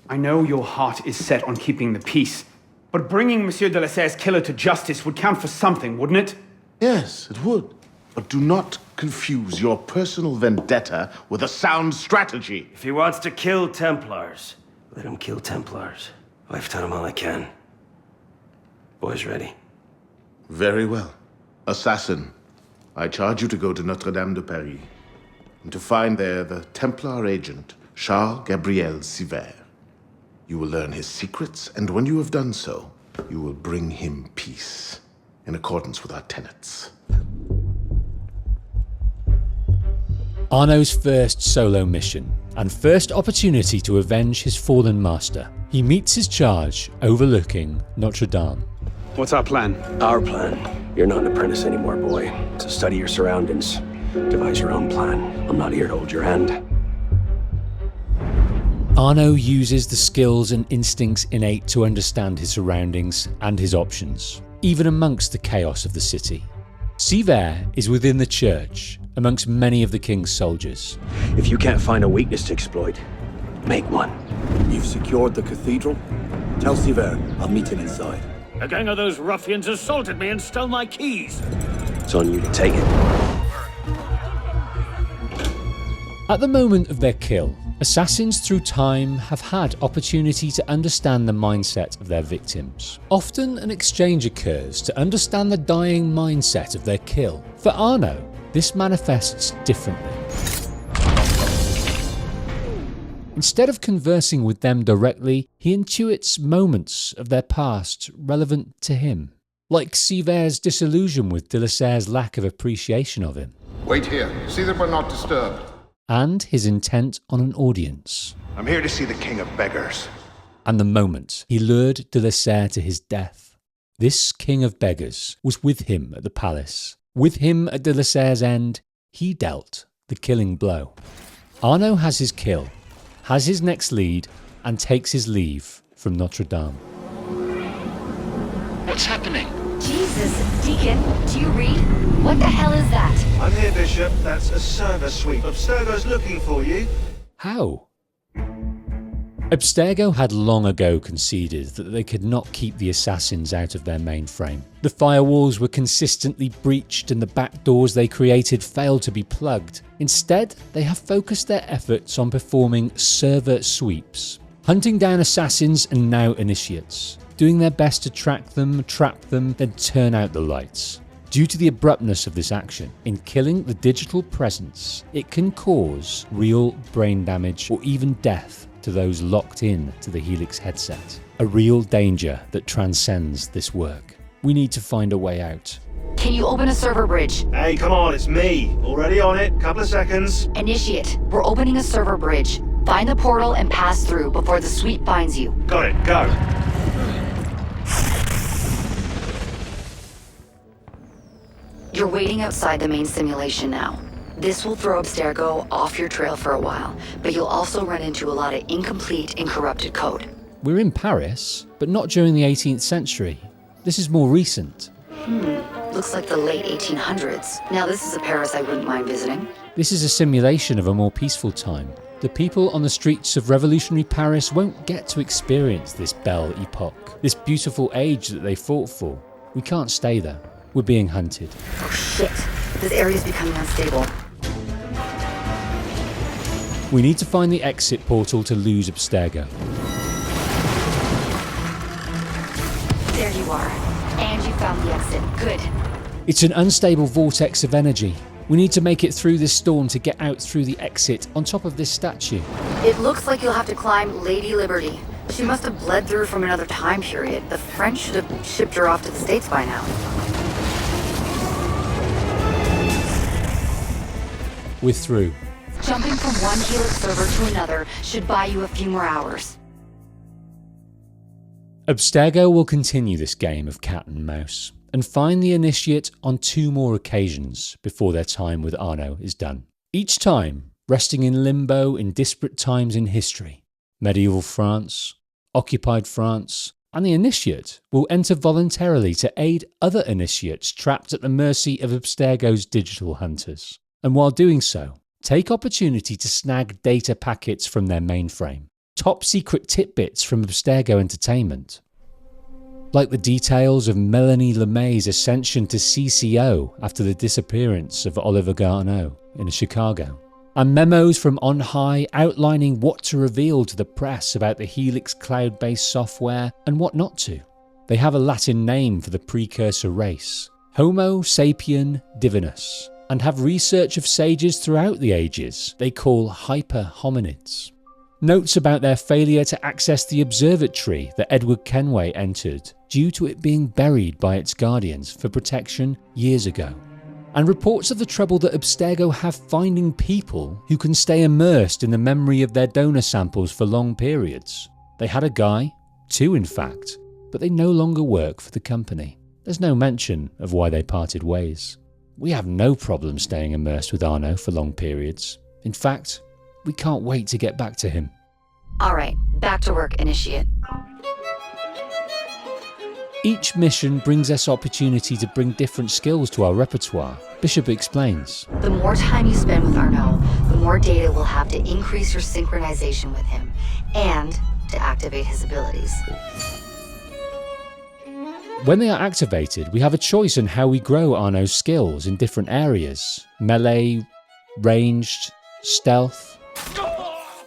I know your heart is set on keeping the peace, but bringing Monsieur de la Serre's killer to justice would count for something, wouldn't it? Yes, it would. But do not confuse your personal vendetta with a sound strategy. If he wants to kill Templars, let him kill Templars. I've done him all I can. Boys ready. Very well. Assassin, I charge you to go to Notre-Dame de Paris, and to find there the Templar agent, Charles Gabriel Sivert. You will learn his secrets, and when you have done so, you will bring him peace, in accordance with our tenets. Arno's first solo mission, and first opportunity to avenge his fallen master. He meets his charge overlooking Notre Dame. What's our plan? Our plan? You're not an apprentice anymore, boy. So study your surroundings. Devise your own plan. I'm not here to hold your hand. Arno uses the skills and instincts innate to understand his surroundings and his options, even amongst the chaos of the city. Sivert is within the church, amongst many of the king's soldiers. If you can't find a weakness to exploit, make one. You've secured the cathedral? Tell Sivert I'll meet him inside. A gang of those ruffians assaulted me and stole my keys. It's on you to take it. At the moment of their kill, assassins through time have had opportunity to understand the mindset of their victims. Often an exchange occurs to understand the dying mindset of their kill. For Arno, this manifests differently. Instead of conversing with them directly, he intuits moments of their past relevant to him. Like Sivert's disillusion with de la Serre's lack of appreciation of him. Wait here. See that we're not disturbed. And his intent on an audience. I'm here to see the King of Beggars. And the moment he lured de la Serre to his death. This King of Beggars was with him at the palace. With him at de la Serre's end, he dealt the killing blow. Arno has his kill, has his next lead, and takes his leave from Notre Dame. What's happening? Jesus, Deacon, do you read? What the hell is that? I'm here, Bishop. That's a server sweep. Abstergo's looking for you. How? Abstergo had long ago conceded that they could not keep the assassins out of their mainframe. The firewalls were consistently breached and the back doors they created failed to be plugged. Instead, they have focused their efforts on performing server sweeps, hunting down assassins and now initiates, doing their best to track them, trap them, then turn out the lights. Due to the abruptness of this action, in killing the digital presence, it can cause real brain damage or even death to those locked in to the Helix headset. A real danger that transcends this work. We need to find a way out. Can you open a server bridge? Hey, come on, it's me. Already on it. Couple of seconds. Initiate. We're opening a server bridge. Find the portal and pass through before the sweep finds you. Got it. Go. You're waiting outside the main simulation now. This will throw Abstergo off your trail for a while, but you'll also run into a lot of incomplete and corrupted code. We're in Paris, but not during the 18th century. This is more recent. Looks like the late 1800s. Now this is a Paris I wouldn't mind visiting. This is a simulation of a more peaceful time. The people on the streets of revolutionary Paris won't get to experience this Belle Epoque, this beautiful age that they fought for. We can't stay there. We're being hunted. Oh shit, this area's becoming unstable. We need to find the exit portal to lose Abstergo. There you are. And you found the exit. Good. It's an unstable vortex of energy. We need to make it through this storm to get out through the exit on top of this statue. It looks like you'll have to climb Lady Liberty. She must have bled through from another time period. The French should have shipped her off to the States by now. We're through. Jumping from one Helix server to another should buy you a few more hours. Abstergo will continue this game of cat and mouse and find the initiate on 2 more occasions before their time with Arno is done. Each time resting in limbo in disparate times in history. Medieval France, occupied France, and the initiate will enter voluntarily to aid other initiates trapped at the mercy of Abstergo's digital hunters. And while doing so, take opportunity to snag data packets from their mainframe, top secret tidbits from Abstergo Entertainment, like the details of Melanie LeMay's ascension to CCO after the disappearance of Oliver Garneau in Chicago, and memos from on high outlining what to reveal to the press about the Helix cloud-based software and what not to. They have a Latin name for the precursor race, Homo sapien divinus, and have research of sages throughout the ages they call hyper-hominids. Notes about their failure to access the observatory that Edward Kenway entered due to it being buried by its guardians for protection years ago. And reports of the trouble that Abstergo have finding people who can stay immersed in the memory of their donor samples for long periods. They had a guy, 2 in fact, but they no longer work for the company. There's no mention of why they parted ways. We have no problem staying immersed with Arno for long periods. In fact, we can't wait to get back to him. All right, back to work, Initiate. Each mission brings us opportunity to bring different skills to our repertoire, Bishop explains. The more time you spend with Arno, the more data we'll have to increase your synchronization with him, and to activate his abilities. When they are activated, we have a choice in how we grow Arno's skills in different areas: melee, ranged, stealth.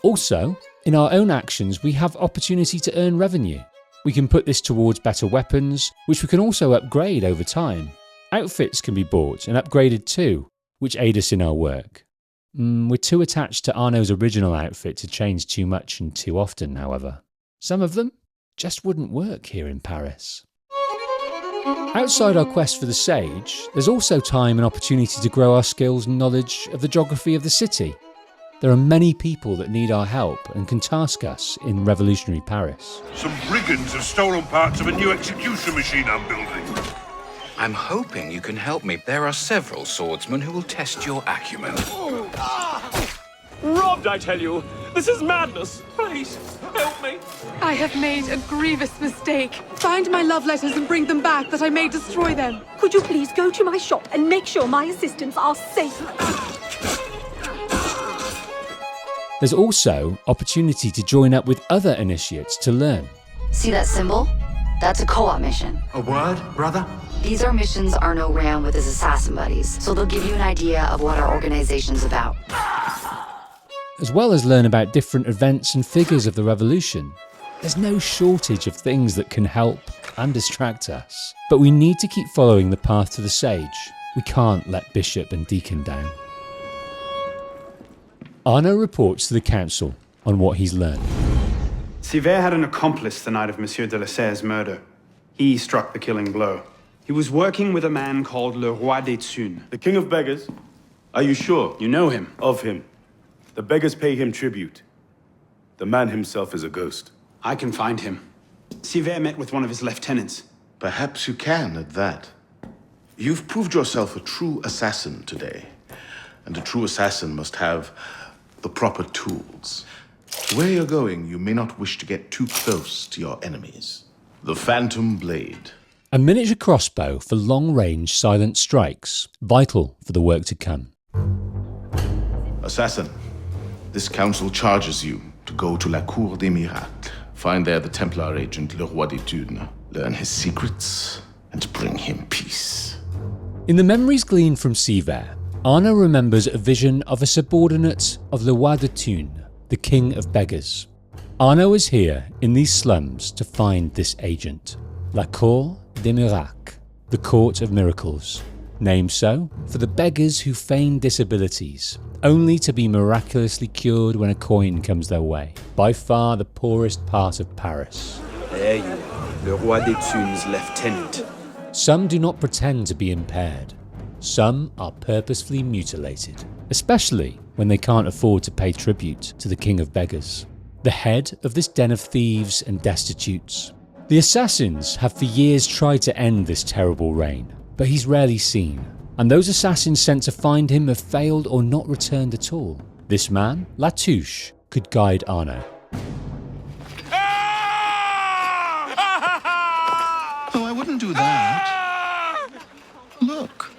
Also, in our own actions, we have opportunity to earn revenue. We can put this towards better weapons, which we can also upgrade over time. Outfits can be bought and upgraded too, which aid us in our work. We're too attached to Arno's original outfit to change too much and too often, however. Some of them just wouldn't work here in Paris. Outside our quest for the Sage, there's also time and opportunity to grow our skills and knowledge of the geography of the city. There are many people that need our help and can task us in revolutionary Paris. Some brigands have stolen parts of a new execution machine I'm building. I'm hoping you can help me. There are several swordsmen who will test your acumen. Robbed, I tell you! This is madness! Please, help me! I have made a grievous mistake. Find my love letters and bring them back that I may destroy them. Could you please go to my shop and make sure my assistants are safe? There's also opportunity to join up with other initiates to learn. See that symbol? That's a co-op mission. A word, brother? These are missions Arno ran with his assassin buddies, so they'll give you an idea of what our organization's about. As well as learn about different events and figures of the revolution. There's no shortage of things that can help and distract us. But we need to keep following the path to the Sage. We can't let Bishop and Deacon down. Arno reports to the council on what he's learned. Sivert had an accomplice the night of Monsieur de la Serre's murder. He struck the killing blow. He was working with a man called Le Roi des Thunes. The King of Beggars? Are you sure? You know him? Of him. The beggars pay him tribute. The man himself is a ghost. I can find him. Sivert met with one of his lieutenants. Perhaps you can at that. You've proved yourself a true assassin today. And a true assassin must have the proper tools. Where you're going, you may not wish to get too close to your enemies. The Phantom Blade. A miniature crossbow for long-range silent strikes, vital for the work to come. Assassin, this council charges you to go to La Cour des Miracles. Find there the Templar agent Le Roi des Thunes. Learn his secrets and bring him peace. In the memories gleaned from Sivert, Arno remembers a vision of a subordinate of Le Roi des Thunes, the King of Beggars. Arno is here in these slums to find this agent. La Cour des Miracles, the Court of Miracles. Named so for the beggars who feign disabilities, only to be miraculously cured when a coin comes their way. By far the poorest part of Paris. There you are, Le Roi des Thunes' lieutenant. Some do not pretend to be impaired. Some are purposefully mutilated, especially when they can't afford to pay tribute to the King of Beggars, the head of this den of thieves and destitutes. The assassins have for years tried to end this terrible reign, but he's rarely seen, and those assassins sent to find him have failed or not returned at all. This man, La Touche, could guide Arno. Oh, I wouldn't do that. Look.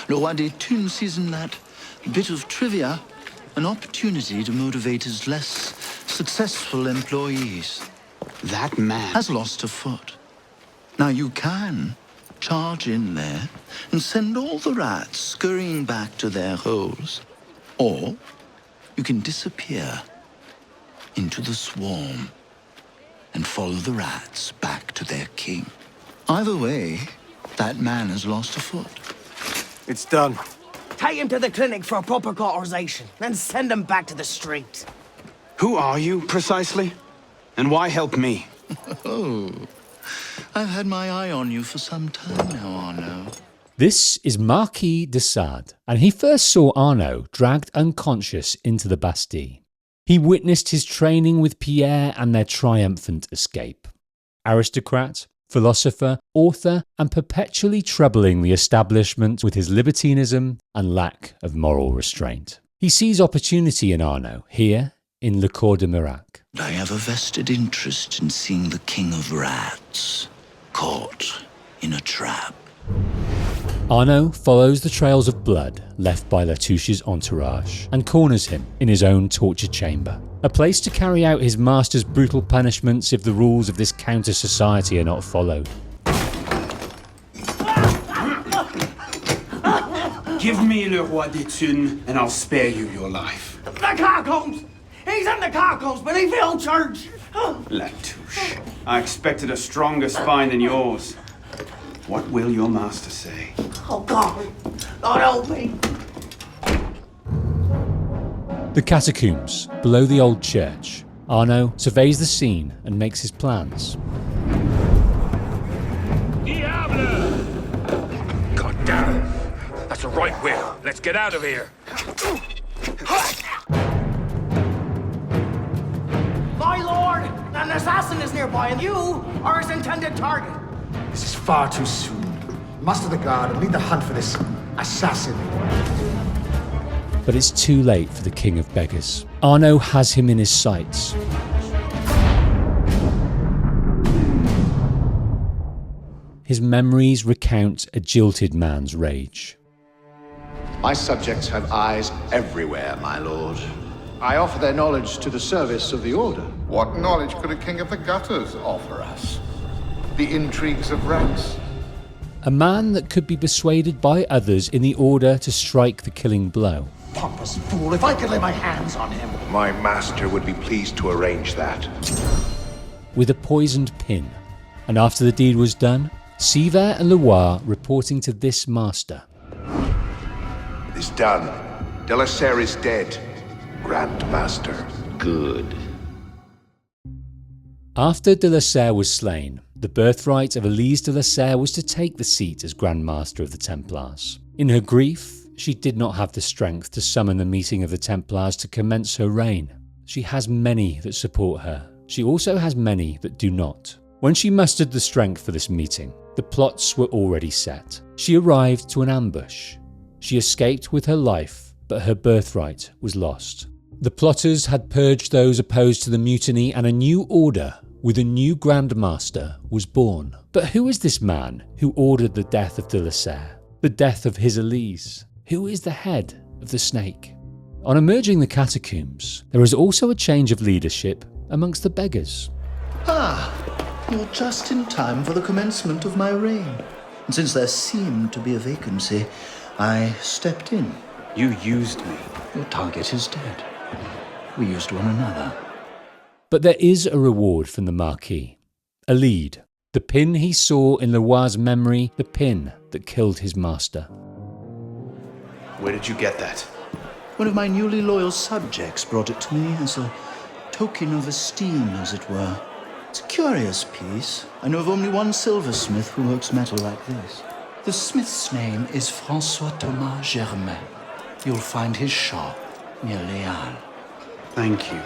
Le Roi des Thunes sees in that bit of trivia an opportunity to motivate his less successful employees. That man has lost a foot. Now you can charge in there and send all the rats scurrying back to their holes. Or you can disappear into the swarm. and follow the rats back to their king. Either way, that man has lost a foot. It's done. Take him to the clinic for a proper cauterization, then send him back to the streets. Who are you, precisely? And why help me? Oh, I've had my eye on you for some time now, Arno. This is Marquis de Sade, and he first saw Arno dragged unconscious into the Bastille. He witnessed his training with Pierre and their triumphant escape. Aristocrat, philosopher, author, and perpetually troubling the establishment with his libertinism and lack of moral restraint. He sees opportunity in Arno, here in Le Corps de Mirac. I have a vested interest in seeing the king of rats caught in a trap. Arno follows the trails of blood left by La Touche's entourage and corners him in his own torture chamber, a place to carry out his master's brutal punishments if the rules of this counter-society are not followed. Give me Le Roi des Thunes and I'll spare you your life. The catacombs! He's in the catacombs beneath the old church! La Touche. I expected a stronger spine than yours. What will your master say? Oh, God. Lord help me. The catacombs, below the old church. Arno surveys the scene and makes his plans. Diable! God damn it. That's a right wheel. Let's get out of here. My lord, an assassin is nearby, and you are his intended target. This is far too soon. Muster the guard and lead the hunt for this assassin. But it's too late for the king of beggars. Arno has him in his sights. His memories recount a jilted man's rage. My subjects have eyes everywhere, my lord. I offer their knowledge to the service of the Order. What knowledge could a king of the gutters offer us? The intrigues of rats? A man that could be persuaded by others in the Order to strike the killing blow. Pompous fool, if I could lay my hands on him. My master would be pleased to arrange that. With a poisoned pin. And after the deed was done, Sivert and Loire reporting to this master. It is done. De la Serre is dead. Grandmaster. Good. After de la Serre was slain, the birthright of Elise de la Serre was to take the seat as Grandmaster of the Templars. In her grief, she did not have the strength to summon the meeting of the Templars to commence her reign. She has many that support her. She also has many that do not. When she mustered the strength for this meeting, the plots were already set. She arrived to an ambush. She escaped with her life, but her birthright was lost. The plotters had purged those opposed to the mutiny, and a new order with a new Grandmaster was born. But who is this man who ordered the death of de la Serre? The death of his Elise? Who is the head of the snake? On emerging the catacombs, there is also a change of leadership amongst the beggars. Ah, you're just in time for the commencement of my reign. And since there seemed to be a vacancy, I stepped in. You used me. Your target is dead. We used one another. But there is a reward from the Marquis. A lead. The pin he saw in Loire's memory, the pin that killed his master. Where did you get that? One of my newly loyal subjects brought it to me as a token of esteem, as it were. It's a curious piece. I know of only one silversmith who works metal like this. The smith's name is Francois Thomas Germain. You'll find his shop near Léal. Thank you.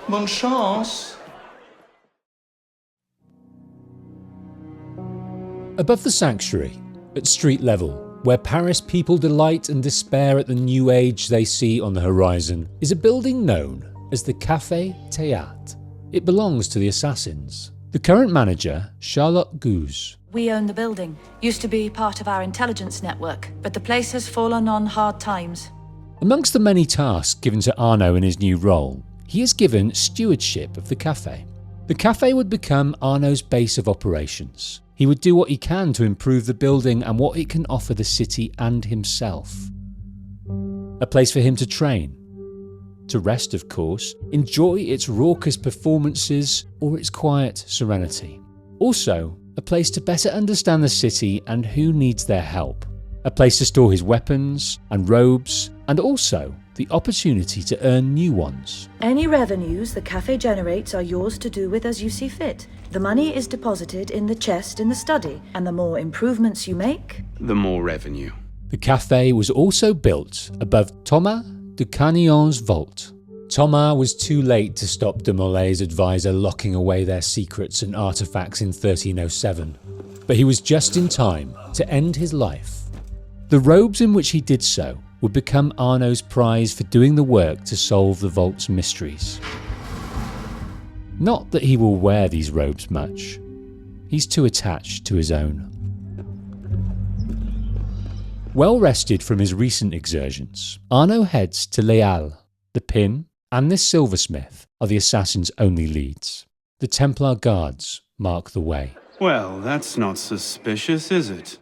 Bonne chance. Above the sanctuary, at street level, where Paris people delight and despair at the new age they see on the horizon, is a building known as the Café Théâtre. It belongs to the Assassins. The current manager, Charlotte Gouze. We own the building. Used to be part of our intelligence network, but the place has fallen on hard times. Amongst the many tasks given to Arno in his new role, he is given stewardship of the cafe. The cafe would become Arno's base of operations. He would do what he can to improve the building and what it can offer the city and himself. A place for him to train, to rest of course, enjoy its raucous performances or its quiet serenity. Also, a place to better understand the city and who needs their help. A place to store his weapons and robes, and also the opportunity to earn new ones. Any revenues the cafe generates are yours to do with as you see fit. The money is deposited in the chest in the study, and the more improvements you make, the more revenue. The cafe was also built above Thomas de Canignan's vault. Thomas was too late to stop de Molay's advisor locking away their secrets and artifacts in 1307, but he was just in time to end his life. The robes in which he did so would become Arno's prize for doing the work to solve the vault's mysteries. Not that he will wear these robes much. He's too attached to his own. Well rested from his recent exertions, Arno heads to Les Halles. The pin and this silversmith are the assassin's only leads. The Templar guards mark the way. Well, that's not suspicious, is it?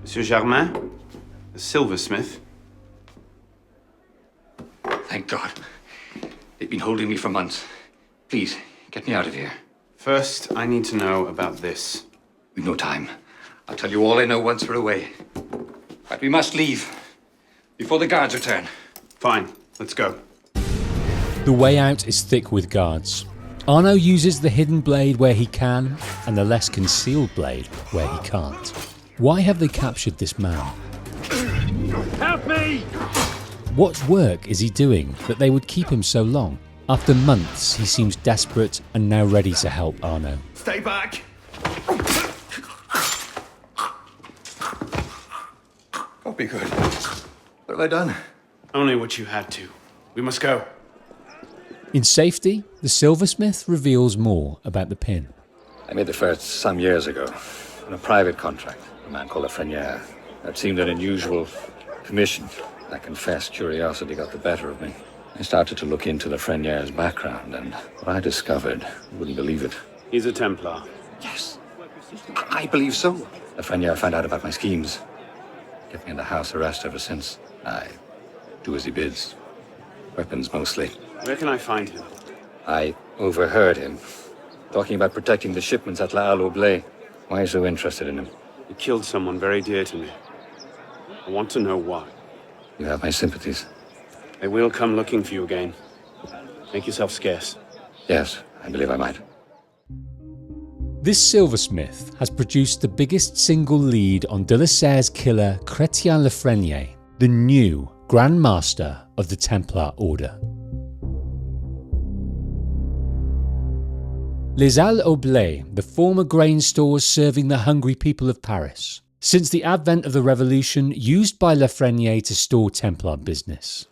Monsieur Germain, the silversmith. Thank God. They've been holding me for months. Please, get me out of here. First, I need to know about this. We've no time. I'll tell you all I know once we're away. But we must leave before the guards return. Fine, let's go. The way out is thick with guards. Arno uses the hidden blade where he can, and the less concealed blade where he can't. Why have they captured this man? Help me! What work is he doing that they would keep him so long? After months, he seems desperate and now ready to help Arno. Stay back! Don't be good. What have I done? Only what you had to. We must go. In safety, the silversmith reveals more about the pin. I made the first some years ago on a private contract. A man called Lafrenière. That seemed an unusual commission. I confess curiosity got the better of me. I started to look into Lafreniere's background, and what I discovered, you wouldn't believe it. He's a Templar. Yes. I believe so. Lafrenière found out about my schemes. Kept me in the house arrest ever since. I do as he bids. Weapons mostly. Where can I find him? I overheard him talking about protecting the shipments at La Halle. Why are you so interested in him? He killed someone very dear to me. I want to know why. You have my sympathies. They will come looking for you again. Make yourself scarce. Yes, I believe I might. This silversmith has produced the biggest single lead on de la Serre's killer Chrétien Lafrenière, the new Grandmaster of the Templar Order. Les Halles au Blé, the former grain stores serving the hungry people of Paris, since the advent of the revolution used by Lafrenière to store Templar business.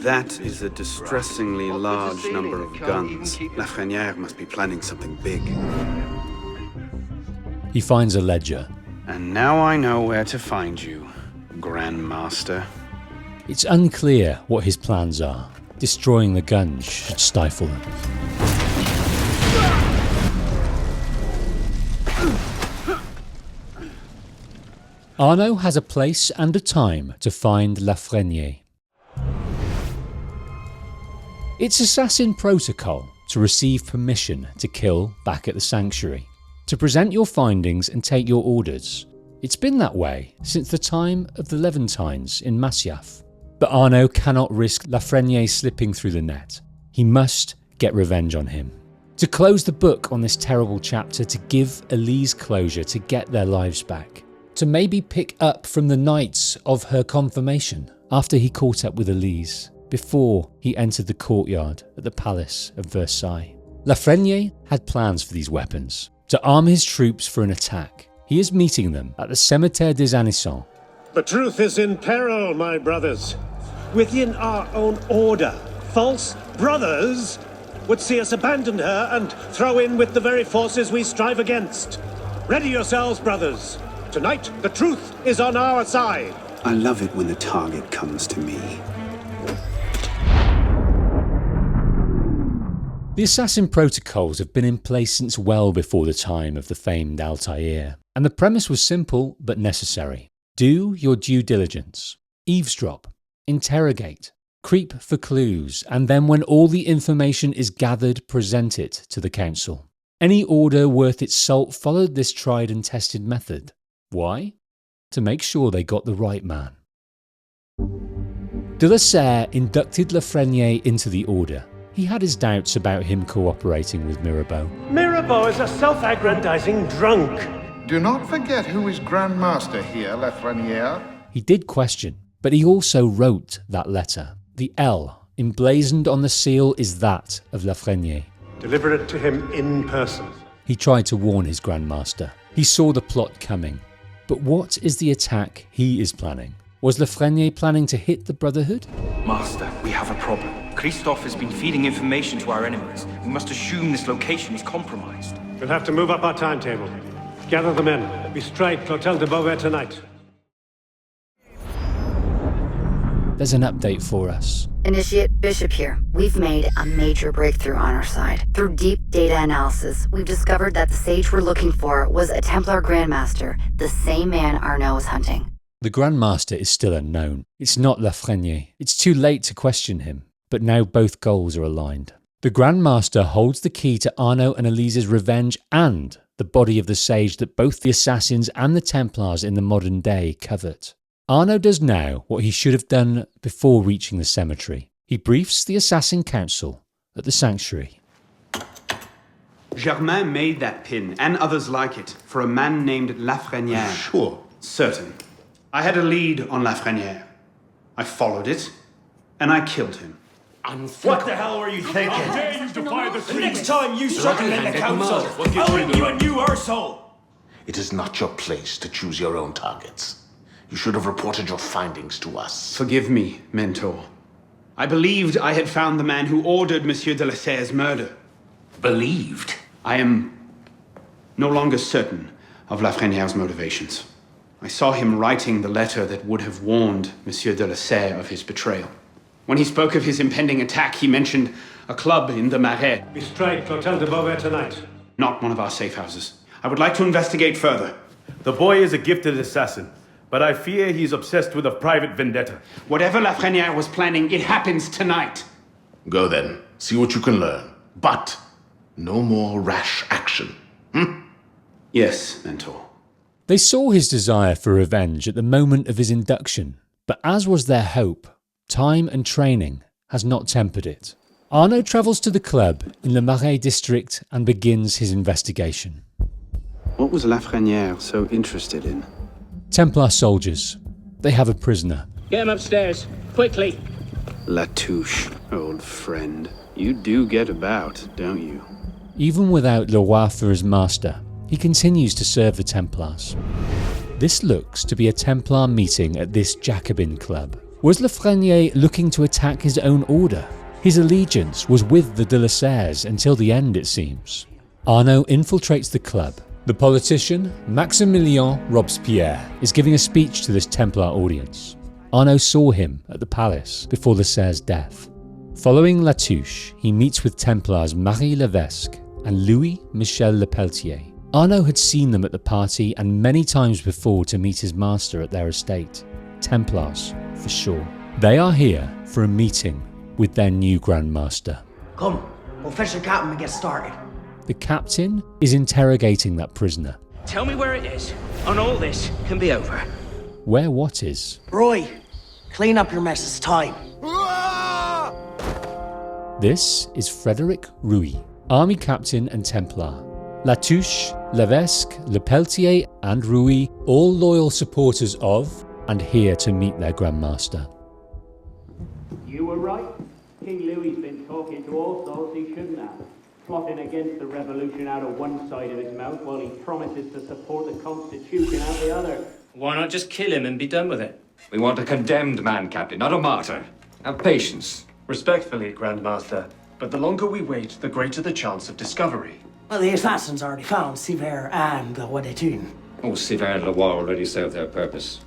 That is a distressingly large number of guns. Lafrenière must be planning something big. He finds a ledger. And now I know where to find you, Grandmaster. It's unclear what his plans are. Destroying the guns should stifle them. Arno has a place and a time to find Lafrenière. It's assassin protocol to receive permission to kill back at the sanctuary, to present your findings and take your orders. It's been that way since the time of the Levantines in Masyaf. But Arno cannot risk Lafrenière slipping through the net. He must get revenge on him. To close the book on this terrible chapter, to give Elise closure, to get their lives back. To maybe pick up from the nights of her confirmation after he caught up with Elise, before he entered the courtyard at the Palace of Versailles. Lafrenière had plans for these weapons, to arm his troops for an attack. He is meeting them at the Cimetière des Innocents. The truth is in peril, my brothers. Within our own order, false brothers would see us abandon her and throw in with the very forces we strive against. Ready yourselves, brothers. Tonight, the truth is on our side. I love it when the target comes to me. The assassin protocols have been in place since well before the time of the famed Altair, and the premise was simple but necessary. Do your due diligence. Eavesdrop. Interrogate. Creep for clues, and then when all the information is gathered, present it to the council. Any order worth its salt followed this tried and tested method. Why? To make sure they got the right man. De la Serre inducted Lafrenière into the order. He had his doubts about him cooperating with Mirabeau. Mirabeau is a self-aggrandizing drunk. Do not forget who is Grandmaster here, Lafrenière. He did question, but he also wrote that letter. The L emblazoned on the seal is that of Lafrenière. Deliver it to him in person. He tried to warn his Grandmaster. He saw the plot coming. But what is the attack he is planning? Was Lafrenière planning to hit the Brotherhood? Master, we have a problem. Christophe has been feeding information to our enemies. We must assume this location is compromised. We'll have to move up our timetable. Gather the men. We strike Clotel de Beauvais tonight. There's an update for us. Initiate Bishop here. We've made a major breakthrough on our side. Through deep data analysis, we've discovered that the sage we're looking for was a Templar Grandmaster, the same man Arno was hunting. The Grandmaster is still unknown. It's not Lafrenière. It's too late to question him, but now both goals are aligned. The Grandmaster holds the key to Arno and Elise's revenge and the body of the sage that both the assassins and the Templars in the modern day covet. Arno does now what he should have done before reaching the cemetery. He briefs the Assassin Council at the sanctuary. Germain made that pin, and others like it, for a man named Lafrenière. Sure. Certain. I had a lead on Lafrenière. I followed it, and I killed him. What the hell were you thinking? How dare you defy the The next time you circumvent the council, I'll ring you a new arsehole! It is not your place to choose your own targets. You should have reported your findings to us. Forgive me, Mentor. I believed I had found the man who ordered Monsieur de la Serre's murder. Believed? I am no longer certain of Lafrenière's motivations. I saw him writing the letter that would have warned Monsieur de la Serre of his betrayal. When he spoke of his impending attack, he mentioned a club in the Marais. We strike Clotel de Beauvais tonight. Not one of our safe houses. I would like to investigate further. The boy is a gifted assassin, but I fear he's obsessed with a private vendetta. Whatever Lafrenière was planning, it happens tonight. Go then. See what you can learn. But no more rash action. Yes, Mentor. They saw his desire for revenge at the moment of his induction, but as was their hope, time and training has not tempered it. Arno travels to the club in the Marais district and begins his investigation. What was Lafrenière so interested in? Templar soldiers. They have a prisoner. Get him upstairs, quickly. La Touche, old friend. You do get about, don't you? Even without Le Roi for his master, he continues to serve the Templars. This looks to be a Templar meeting at this Jacobin Club. Was Lafrenière looking to attack his own order? His allegiance was with the de la Serres until the end, it seems. Arno infiltrates the club. The politician, Maximilien de Robespierre, is giving a speech to this Templar audience. Arno saw him at the palace before the Serre's death. Following La Touche, he meets with Templars Marie Levesque and Louis-Michel le Peletier. Arno had seen them at the party and many times before to meet his master at their estate. Templars, for sure. They are here for a meeting with their new Grandmaster. Come, we'll fetch the captain and get started. The captain is interrogating that prisoner. Tell me where it is, and all this can be over. Where what is? Roy, clean up your mess, it's time. This is Frédéric Rouille, army captain and Templar. La Touche, Levesque, Le Peletier and Rouille, all loyal supporters of and here to meet their Grandmaster. You were right. King Louis's been talking to all sorts he shouldn't have. Plotting against the revolution out of one side of his mouth while he promises to support the Constitution out the other. Why not just kill him and be done with it? We want a condemned man, Captain, not a martyr. Have patience. Respectfully, Grandmaster, but the longer we wait, the greater the chance of discovery. Well, the assassins already found Sivert and the Thunes. Oh, Sivert and Le Roi already served their purpose.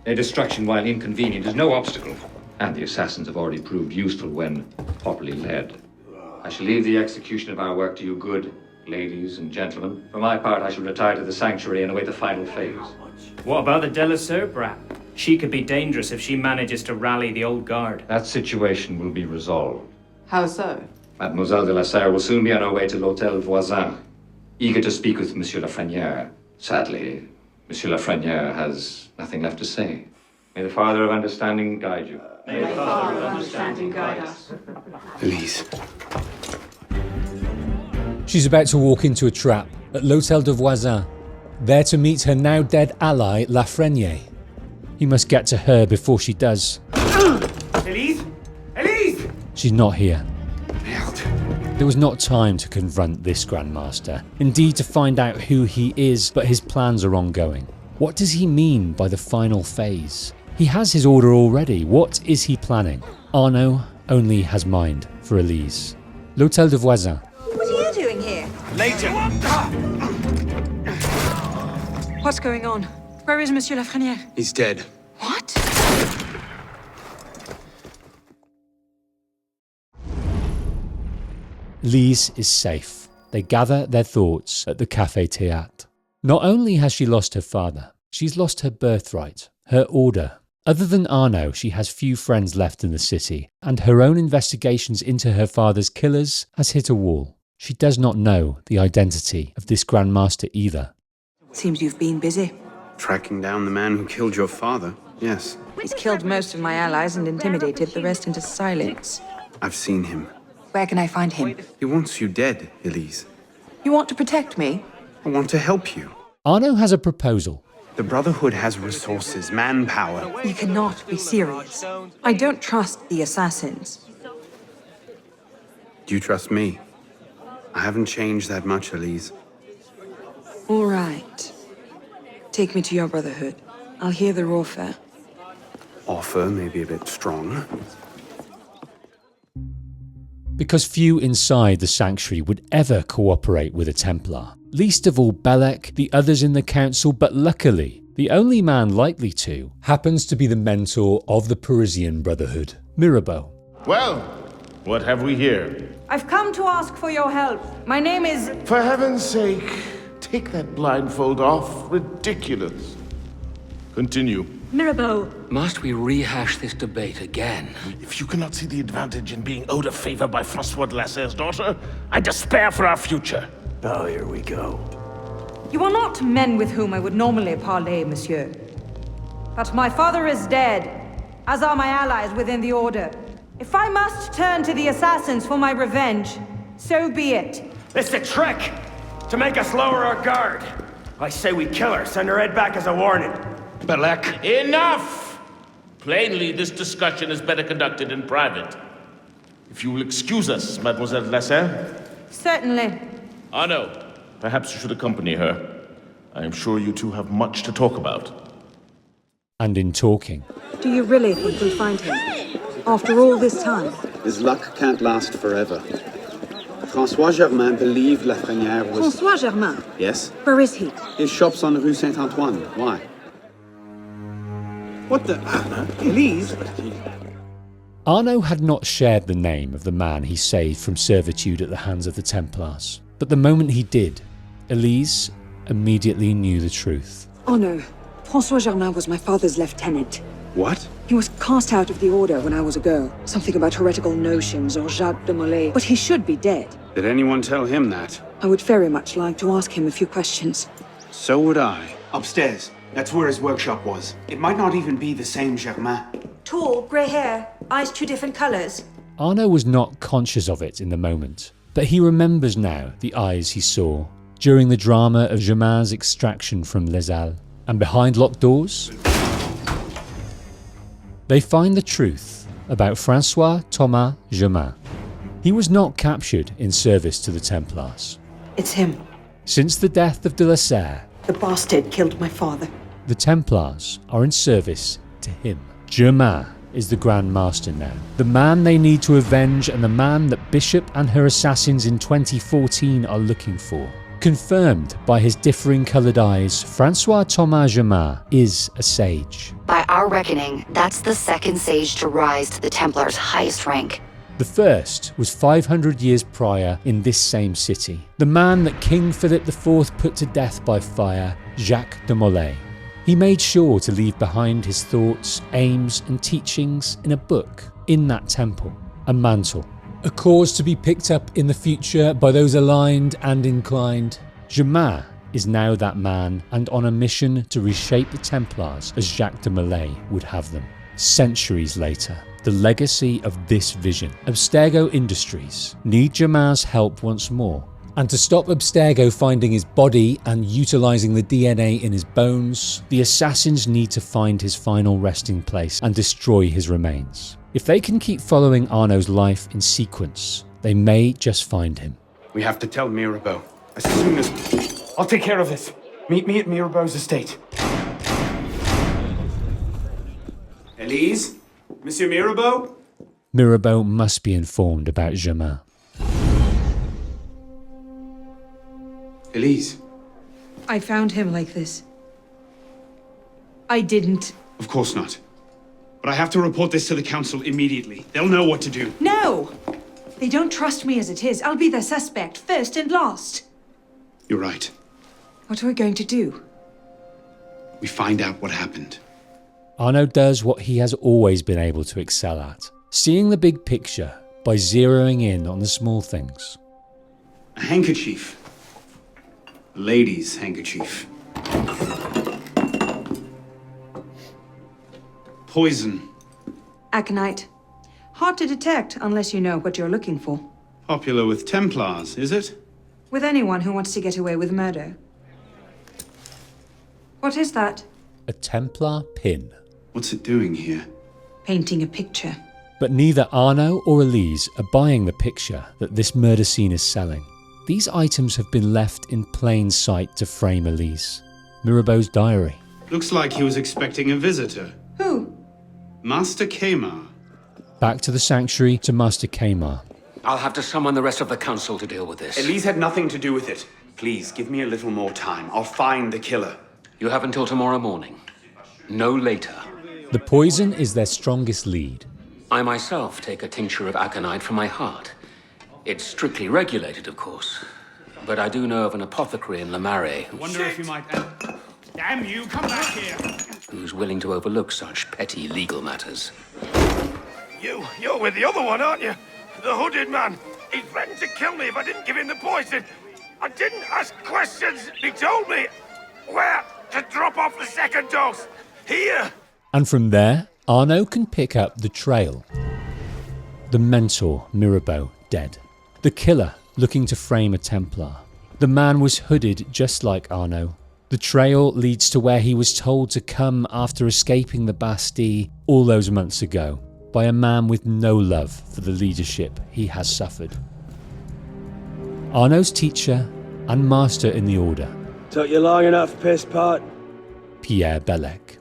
Their destruction, while inconvenient, is no obstacle. And the assassins have already proved useful when properly led. I shall leave the execution of our work to you good ladies and gentlemen. For my part, I shall retire to the sanctuary and await the final phase. What about the de la Serre brat? She could be dangerous if she manages to rally the old guard. That situation will be resolved. How so? Mademoiselle de la Serre will soon be on her way to l'Hôtel Voisin, eager to speak with Monsieur Lafrenière. Sadly, Monsieur Lafrenière has nothing left to say. May the Father of Understanding guide you. May the Father of Understanding guide us. Elise. She's about to walk into a trap at l'Hôtel de Voisin, there to meet her now dead ally, Lafrenière. He must get to her before she does. Elise? Elise! She's not here. There was not time to confront this Grandmaster, indeed to find out who he is, but his plans are ongoing. What does he mean by the final phase? He has his order already. What is he planning? Arno only has mind for Elise. L'Hôtel de Voisin. What are you doing here? Later. What's going on? Where is Monsieur Lafrenière? He's dead. What? Elise is safe. They gather their thoughts at the Café Théâtre. Not only has she lost her father, she's lost her birthright, her order. Other than Arno, she has few friends left in the city, and her own investigations into her father's killers has hit a wall. She does not know the identity of this Grandmaster either. Seems you've been busy. Tracking down the man who killed your father, yes. He's killed most of my allies and intimidated the rest into silence. I've seen him. Where can I find him? He wants you dead, Elise. You want to protect me? I want to help you. Arno has a proposal. The Brotherhood has resources, manpower. You cannot be serious. I don't trust the assassins. Do you trust me? I haven't changed that much, Elise. All right. Take me to your Brotherhood. I'll hear the offer. Offer may be a bit strong. Because few inside the sanctuary would ever cooperate with a Templar. Least of all Bellec, the others in the council, but luckily, the only man likely to happens to be the mentor of the Parisian Brotherhood, Mirabeau. Well, what have we here? I've come to ask for your help. My name is... For heaven's sake, take that blindfold off. Ridiculous. Continue. Mirabeau. Must we rehash this debate again? If you cannot see the advantage in being owed a favor by Francois de la Serre's daughter, I despair for our future. Oh, here we go. You are not men with whom I would normally parley, monsieur. But my father is dead, as are my allies within the Order. If I must turn to the assassins for my revenge, so be it. It's a trick! To make us lower our guard. I say we kill her, send her head back as a warning. Bellec. Enough! Plainly, this discussion is better conducted in private. If you will excuse us, Mademoiselle de la Serre. Certainly. Arno, perhaps you should accompany her. I am sure you two have much to talk about. And in talking, Do you really think we'll find him? After all this time? His luck can't last forever. Francois Germain believed Lafrenière was... Francois Germain? Yes? Where is he? His shop's on Rue Saint-Antoine. Why? What the... Elise? Arno had not shared the name of the man he saved from servitude at the hands of the Templars. But the moment he did, Elise immediately knew the truth. Oh no. Francois Germain was my father's lieutenant. What? He was cast out of the Order when I was a girl. Something about heretical notions or Jacques de Molay. But he should be dead. Did anyone tell him that? I would very much like to ask him a few questions. So would I. Upstairs. That's where his workshop was. It might not even be the same Germain. Tall, grey hair, eyes two different colours. Arno was not conscious of it in the moment, but he remembers now the eyes he saw during the drama of Germain's extraction from Les Halles. And behind locked doors, they find the truth about Francois Thomas Germain. He was not captured in service to the Templars. It's him. Since the death of de la Serre, The bastard killed my father. the Templars are in service to him. Germain is the Grandmaster now, the man they need to avenge and the man that Bishop and her assassins in 2014 are looking for. Confirmed by his differing coloured eyes, Francois Thomas Germain is a sage. By our reckoning, that's the second sage to rise to the Templar's highest rank. The first was 500 years prior in this same city. The man that King Philip IV put to death by fire, Jacques de Molay. He made sure to leave behind his thoughts, aims and teachings in a book in that temple, a mantle. A cause to be picked up in the future by those aligned and inclined. Germain is now that man and on a mission to reshape the Templars as Jacques de Molay would have them. Centuries later, the legacy of this vision, Abstergo Industries, need Germain's help once more. And to stop Abstergo finding his body and utilising the DNA in his bones, the assassins need to find his final resting place and destroy his remains. If they can keep following Arno's life in sequence, they may just find him. We have to tell Mirabeau. As soon as... I'll take care of this. Meet me at Mirabeau's estate. Elise? Monsieur Mirabeau? Mirabeau must be informed about Germain. Elise. I found him like this. I didn't. Of course not. But I have to report this to the council immediately. They'll know what to do. No! They don't trust me as it is. I'll be their suspect, first and last. You're right. What are we going to do? We find out what happened. Arno does what he has always been able to excel at, seeing the big picture by zeroing in on the small things. A handkerchief. A lady's handkerchief. Poison. Aconite. Hard to detect unless you know what you're looking for. Popular with Templars, is it? With anyone who wants to get away with murder. What is that? A Templar pin. What's it doing here? Painting a picture. But neither Arno or Elise are buying the picture that this murder scene is selling. These items have been left in plain sight to frame Elise. Mirabeau's diary. Looks like he was expecting a visitor. Who? Master Kamar. Back to the sanctuary to Master Kamar. I'll have to summon the rest of the council to deal with this. Elise had nothing to do with it. Please, give me a little more time. I'll find the killer. You have until tomorrow morning. No later. The poison is their strongest lead. I myself take a tincture of aconite from my heart. It's strictly regulated, of course. But I do know of an apothecary in Lamare Wonder if you might... Damn you, come back here! who's willing to overlook such petty legal matters. You're with the other one, aren't you? The hooded man. He threatened to kill me if I didn't give him the poison. I didn't ask questions. He told me where to drop off the second dose. Here. And from there, Arno can pick up the trail. The mentor, Mirabeau, dead. The killer, looking to frame a Templar. The man was hooded just like Arno. The trail leads to where he was told to come after escaping the Bastille all those months ago by a man with no love for the leadership he has suffered. Arno's teacher and master in the order. Took you long enough, piss pot. Pierre Bellec.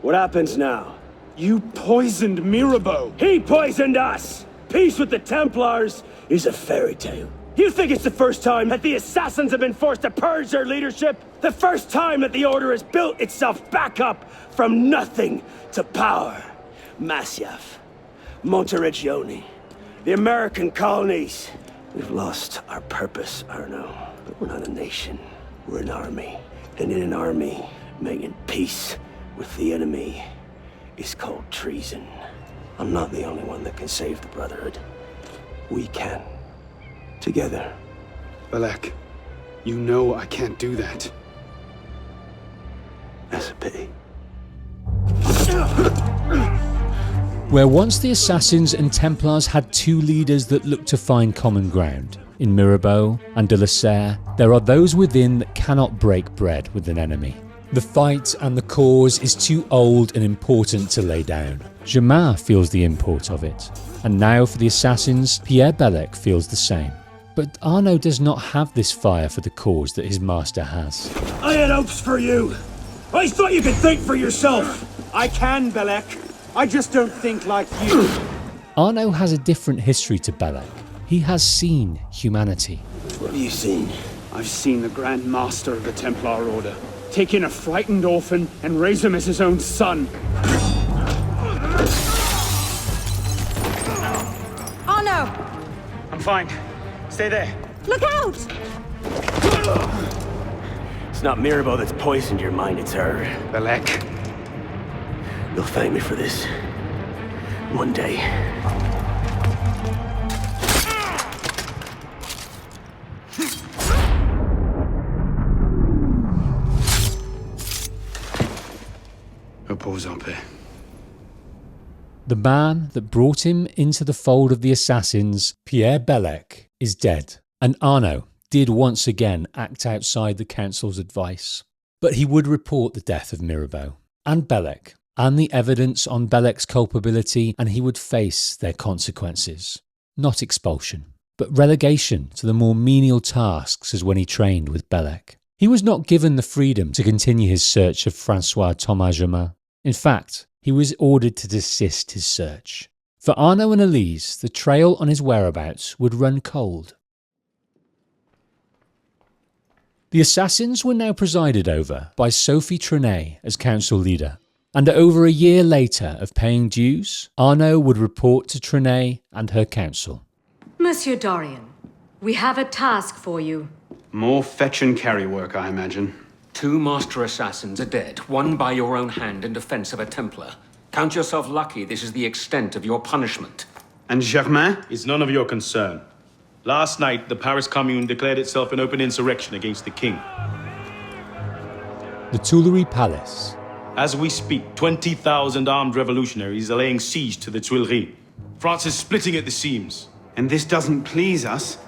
What happens now? You poisoned Mirabeau. He poisoned us! Peace with the Templars is a fairy tale. You think it's the first time that the assassins have been forced to purge their leadership? The first time that the Order has built itself back up from nothing to power? Masyaf, Monteregione, the American colonies. We've lost our purpose, Arno. But we're not a nation. We're an army. And in an army, making peace with the enemy is called treason. I'm not the only one that can save the Brotherhood. We can. Together. Bellec, you know I can't do that. That's a pity. Where once the Assassins and Templars had two leaders that looked to find common ground, in Mirabeau and de la Serre, there are those within that cannot break bread with an enemy. The fight and the cause is too old and important to lay down. Germain feels the import of it. And now for the Assassins, Pierre Bellec feels the same. But Arno does not have this fire for the cause that his master has. I had hopes for you. I thought you could think for yourself. I can, Bellec. I just don't think like you. Arno has a different history to Bellec. He has seen humanity. What have you seen? I've seen the Grandmaster of the Templar Order take in a frightened orphan and raise him as his own son. Arno! fine. Stay there. Look out! It's not Mirabeau that's poisoned your mind, it's her. Bellec. You'll thank me for this. One day. Repose en paix. The man that brought him into the fold of the assassins, Pierre Bellec, is dead, and Arno did once again act outside the council's advice. But he would report the death of Mirabeau and Bellec, and the evidence on Bellec's culpability, and he would face their consequences. Not expulsion, but relegation to the more menial tasks as when he trained with Bellec. He was not given the freedom to continue his search of Francois Thomas Germain. In fact, he was ordered to desist his search. For Arno and Elise, the trail on his whereabouts would run cold. The assassins were now presided over by Sophie Trenet as council leader, and over a year later of paying dues, Arno would report to Trenet and her council. Monsieur Dorian, we have a task for you. More fetch and carry work, I imagine. 2 master assassins are dead, one by your own hand in defense of a Templar. Count yourself lucky this is the extent of your punishment. And Germain? It's none of your concern. Last night, the Paris Commune declared itself an open insurrection against the king. The Tuileries Palace. As we speak, 20,000 armed revolutionaries are laying siege to the Tuileries. France is splitting at the seams. And this doesn't please us.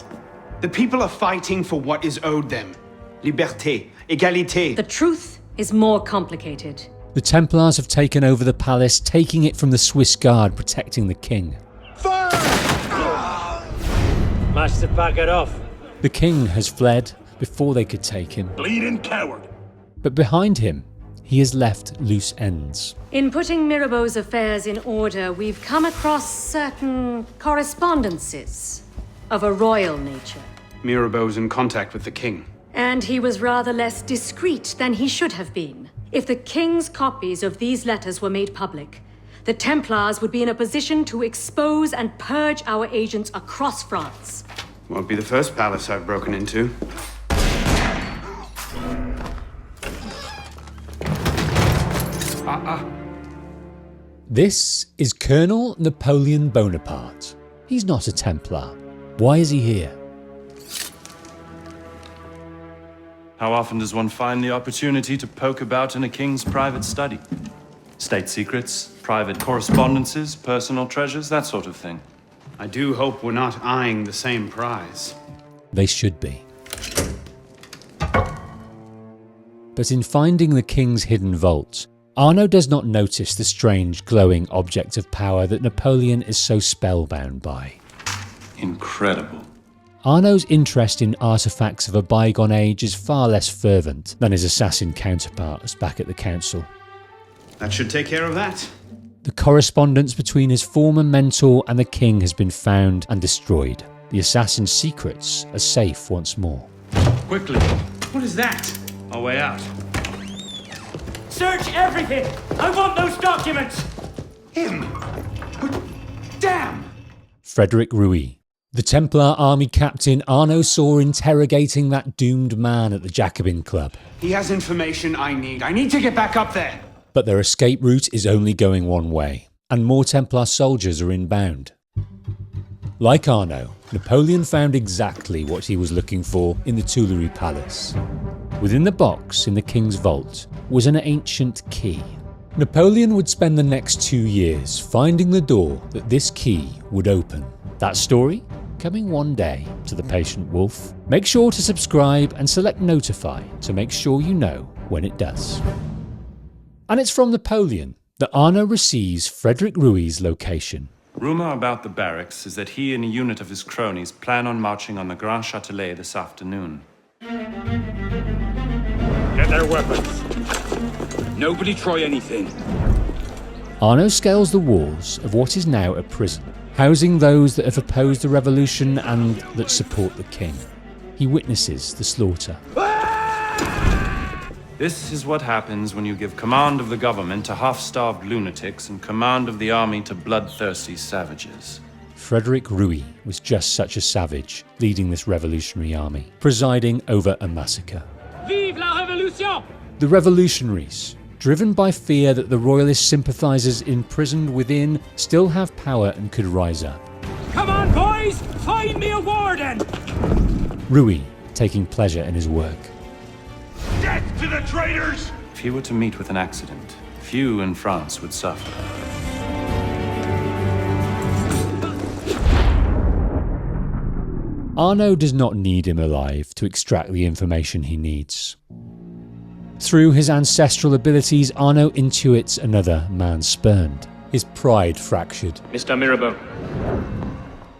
The people are fighting for what is owed them. Liberté, égalité. The truth is more complicated. The Templars have taken over the palace, taking it from the Swiss Guard protecting the king. Mash the packet off. The king has fled before they could take him. Bleeding coward. But behind him, he has left loose ends. In putting Mirabeau's affairs in order, we've come across certain correspondences of a royal nature. Mirabeau's in contact with the king. And he was rather less discreet than he should have been. If the king's copies of these letters were made public, the Templars would be in a position to expose and purge our agents across France. Won't be the first palace I've broken into. This is Colonel Napoleon Bonaparte. He's not a Templar. Why is he here? How often does one find the opportunity to poke about in a king's private study? State secrets, private correspondences, personal treasures, that sort of thing. I do hope we're not eyeing the same prize. They should be. But in finding the king's hidden vault, Arno does not notice the strange glowing object of power that Napoleon is so spellbound by. Incredible. Arno's interest in artifacts of a bygone age is far less fervent than his assassin counterparts back at the council. That should take care of that. The correspondence between his former mentor and the king has been found and destroyed. The assassin's secrets are safe once more. Quickly. What is that? Our way out. Search everything! I want those documents! Him! Damn! Frédéric Rouille. The Templar army captain Arno saw interrogating that doomed man at the Jacobin Club. He has information I need. I need to get back up there. But their escape route is only going one way, and more Templar soldiers are inbound. Like Arno, Napoleon found exactly what he was looking for in the Tuileries Palace. Within the box in the king's vault was an ancient key. Napoleon would spend the next 2 years finding the door that this key would open. That story coming one day to The Patient Wolf. Make sure to subscribe and select Notify to make sure you know when it does. And it's from Napoleon that Arno receives Frédéric Rouille's location. Rumor about the barracks is that he and a unit of his cronies plan on marching on the Grand Châtelet this afternoon. Get their weapons. Nobody try anything. Arno scales the walls of what is now a prison, housing those that have opposed the revolution and that support the king. He witnesses the slaughter. This is what happens when you give command of the government to half-starved lunatics and command of the army to bloodthirsty savages. Frédéric Rouille was just such a savage, leading this revolutionary army, presiding over a massacre. Vive la Révolution! The revolutionaries, driven by fear that the royalist sympathisers imprisoned within still have power and could rise up. Come on, boys! Find me a warden! Rouille taking pleasure in his work. Death to the traitors! If he were to meet with an accident, few in France would suffer. Arno does not need him alive to extract the information he needs. Through his ancestral abilities, Arno intuits another man spurned, his pride fractured. Mr. Mirabeau.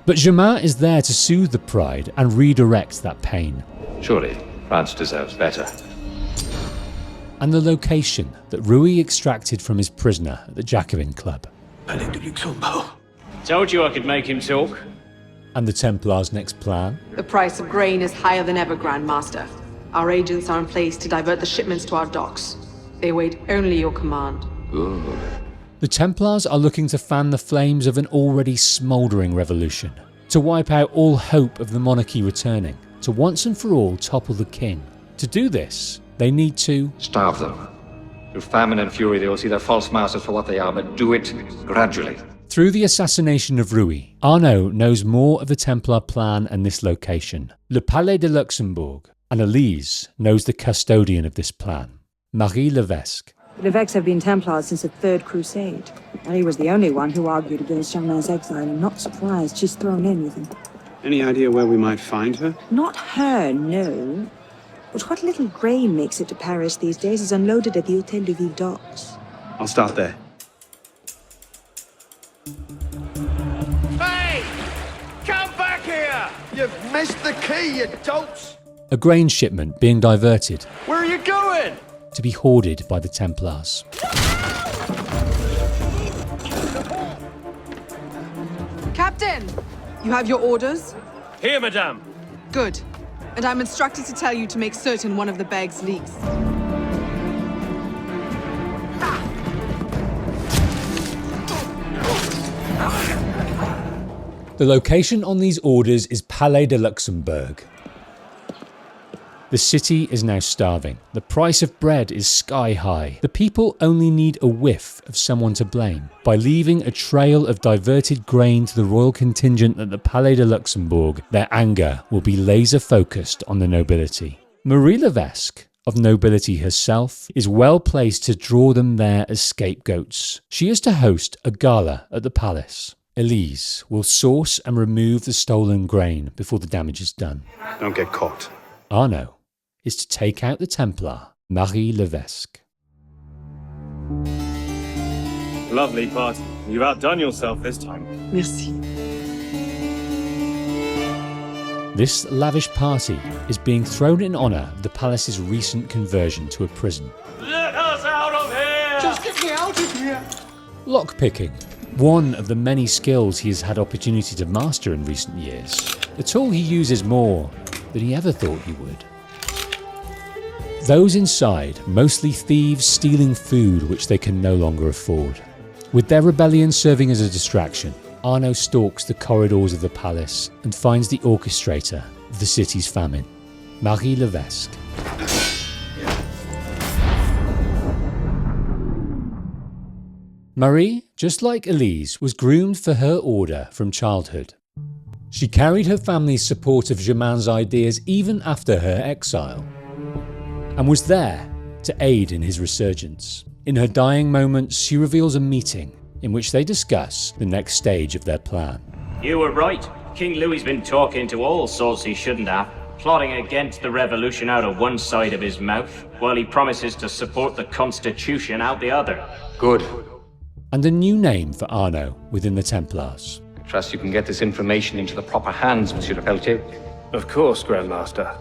But Germain is there to soothe the pride and redirect that pain. Surely, France deserves better. And the location that Rouille extracted from his prisoner at the Jacobin Club. Told you I could make him talk. And the Templars' next plan? The price of grain is higher than ever, Grandmaster. Our agents are in place to divert the shipments to our docks. They await only your command. Good. The Templars are looking to fan the flames of an already smouldering revolution, to wipe out all hope of the monarchy returning, to once and for all topple the king. To do this, they need to starve them. Through famine and fury, they will see their false masters for what they are, but do it gradually. Through the assassination of Rouille, Arno knows more of the Templar plan and this location, Le Palais de Luxembourg, and Elise knows the custodian of this plan, Marie Levesque. The Levesques have been Templars since the Third Crusade. Marie was the only one who argued against Germain's exile. I'm not surprised she's thrown in with him. Any idea where we might find her? Not her, no. But what little grain makes it to Paris these days is unloaded at the Hôtel de Ville docks. I'll start there. Hey! Come back here! You've missed the key, you dolts! A grain shipment being diverted. Where are you going? To be hoarded by the Templars. Captain! You have your orders? Here, madame. Good. And I'm instructed to tell you to make certain one of the bags leaks. The location on these orders is Palais de Luxembourg. The city is now starving. The price of bread is sky high. The people only need a whiff of someone to blame. By leaving a trail of diverted grain to the royal contingent at the Palais de Luxembourg, their anger will be laser focused on the nobility. Marie Levesque, of nobility herself, is well placed to draw them there as scapegoats. She is to host a gala at the palace. Elise will source and remove the stolen grain before the damage is done. Don't get caught. Arno is to take out the Templar, Marie Levesque. Lovely party. You've outdone yourself this time. Merci. This lavish party is being thrown in honour of the palace's recent conversion to a prison. Let us out of here! Just get me out of here! Lockpicking, one of the many skills he has had opportunity to master in recent years. A tool he uses more than he ever thought he would. Those inside, mostly thieves stealing food which they can no longer afford. With their rebellion serving as a distraction, Arno stalks the corridors of the palace and finds the orchestrator of the city's famine, Marie Levesque. Marie, just like Elise, was groomed for her order from childhood. She carried her family's support of Germain's ideas even after her exile, and was there to aid in his resurgence. In her dying moments, she reveals a meeting in which they discuss the next stage of their plan. You were right. King Louis's been talking to all sorts he shouldn't have, plotting against the revolution out of one side of his mouth, while he promises to support the Constitution out the other. Good. And a new name for Arno within the Templars. I trust you can get this information into the proper hands, Monsieur le Peletier. Of course, Grandmaster.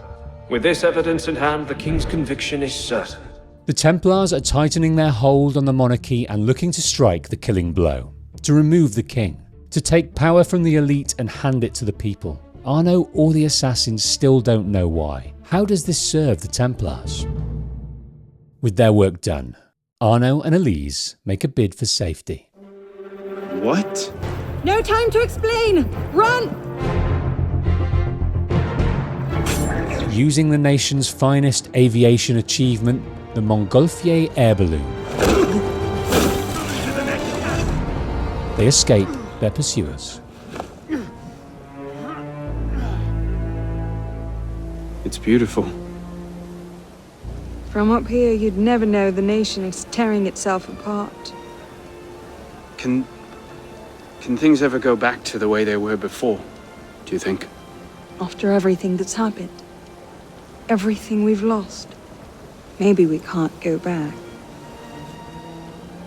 With this evidence in hand, the king's conviction is certain. The Templars are tightening their hold on the monarchy and looking to strike the killing blow, to remove the king, to take power from the elite and hand it to the people. Arno or the assassins still don't know why. How does this serve the Templars? With their work done, Arno and Elise make a bid for safety. What? No time to explain! Run! Using the nation's finest aviation achievement, the Montgolfier air balloon, they escape their pursuers. It's beautiful. From up here, you'd never know the nation is tearing itself apart. Can things ever go back to the way they were before, do you think? After everything that's happened. Everything we've lost. Maybe we can't go back.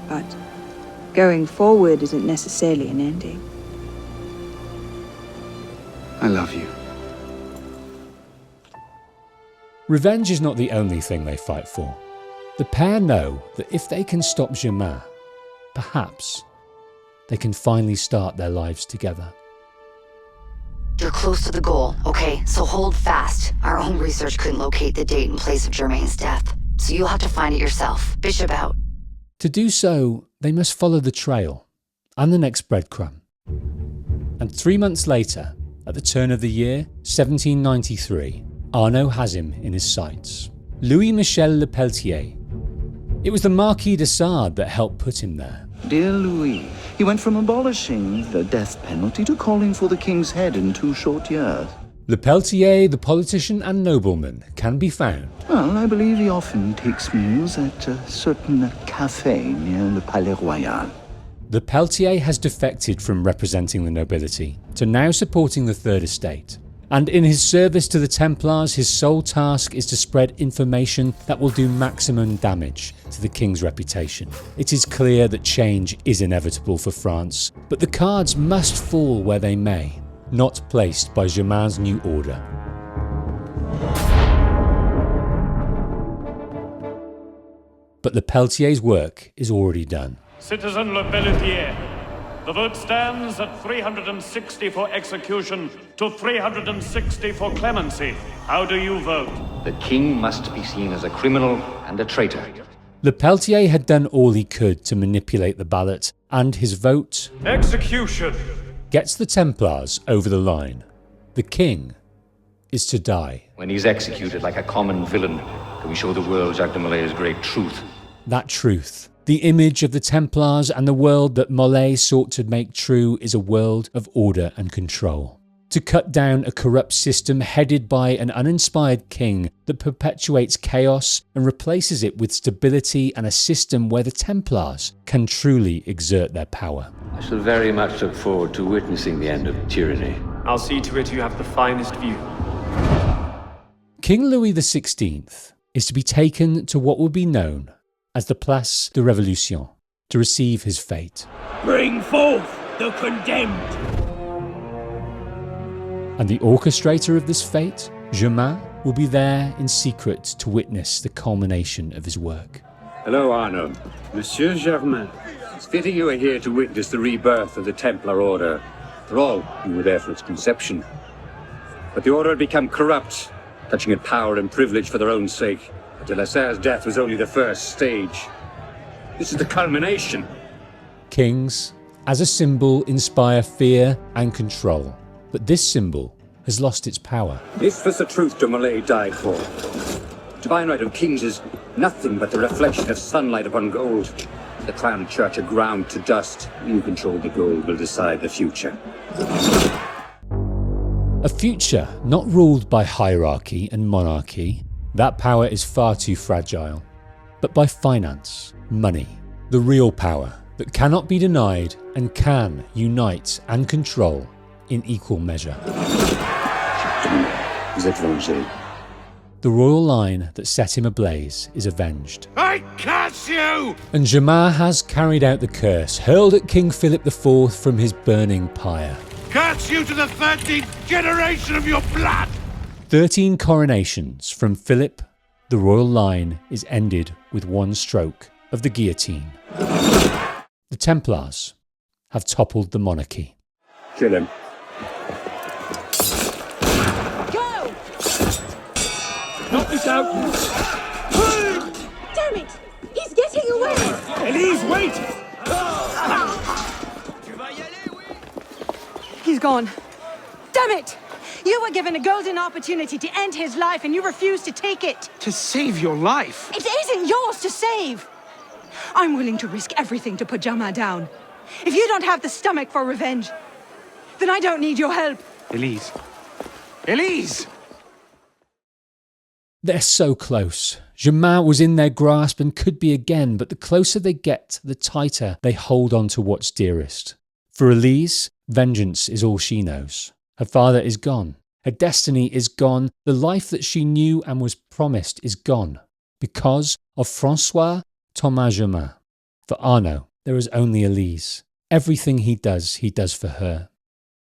But going forward isn't necessarily an ending. I love you. Revenge is not the only thing they fight for. The pair know that if they can stop Germain, perhaps they can finally start their lives together. You're close to the goal, okay? So hold fast. Our own research couldn't locate the date and place of Germain's death, so you'll have to find it yourself. Bishop out. To do so, they must follow the trail and the next breadcrumb. And 3 months later, at the turn of the year, 1793, Arno has him in his sights. Louis-Michel le Peletier. It was the Marquis de Sade that helped put him there. Dear Louis, he went from abolishing the death penalty to calling for the king's head in 2 short years. Le Peletier, the politician and nobleman, can be found. Well, I believe he often takes meals at a certain cafe near the Palais Royal. Le Peletier has defected from representing the nobility to now supporting the Third Estate. And in his service to the Templars, his sole task is to spread information that will do maximum damage to the king's reputation. It is clear that change is inevitable for France, but the cards must fall where they may, not placed by Germain's new order. But Le Peltier's work is already done. Citizen Le Peletier, the vote stands at 360 for execution to 360 for clemency. How do you vote? The king must be seen as a criminal and a traitor. Le Peletier had done all he could to manipulate the ballot, and his vote Execution gets the Templars over the line. The king is to die. When he's executed like a common villain, can we show the world Jacques de Molay's great truth? That truth, the image of the Templars and the world that Molay sought to make true, is a world of order and control. To cut down a corrupt system headed by an uninspired king that perpetuates chaos and replaces it with stability and a system where the Templars can truly exert their power. I shall very much look forward to witnessing the end of tyranny. I'll see to it you have the finest view. King Louis XVI is to be taken to what will be known as the Place de Révolution to receive his fate. Bring forth the condemned! And the orchestrator of this fate, Germain, will be there in secret to witness the culmination of his work. Hello, Arno. Monsieur Germain. It's fitting you are here to witness the rebirth of the Templar Order. After all, you were there for its conception. But the Order had become corrupt, touching at power and privilege for their own sake. De la Serre's death was only the first stage. This is the culmination. Kings, as a symbol, inspire fear and control. But this symbol has lost its power. This was the truth de Molay died for. The divine right of kings is nothing but the reflection of sunlight upon gold. The crown church are ground to dust. You control the gold will decide the future. A future not ruled by hierarchy and monarchy. That power is far too fragile. But by finance, money, the real power that cannot be denied and can unite and control in equal measure. The royal line that set him ablaze is avenged. I curse you! And Germain has carried out the curse hurled at King Philip IV from his burning pyre. Curse you to the 13th generation of your blood! 13 coronations from Philip, the royal line is ended with one stroke of the guillotine. The Templars have toppled the monarchy. Kill him. Go! Knock this out! Damn it! He's getting away! Elise, wait! He's gone. Damn it! You were given a golden opportunity to end his life and you refused to take it. To save your life? It isn't yours to save. I'm willing to risk everything to put Germain down. If you don't have the stomach for revenge, then I don't need your help. Elise. Elise! They're so close. Germain was in their grasp and could be again, but the closer they get, the tighter they hold on to what's dearest. For Elise, vengeance is all she knows. Her father is gone. Her destiny is gone. The life that she knew and was promised is gone. Because of Francois Thomas Germain. For Arno, there is only Elise. Everything he does for her.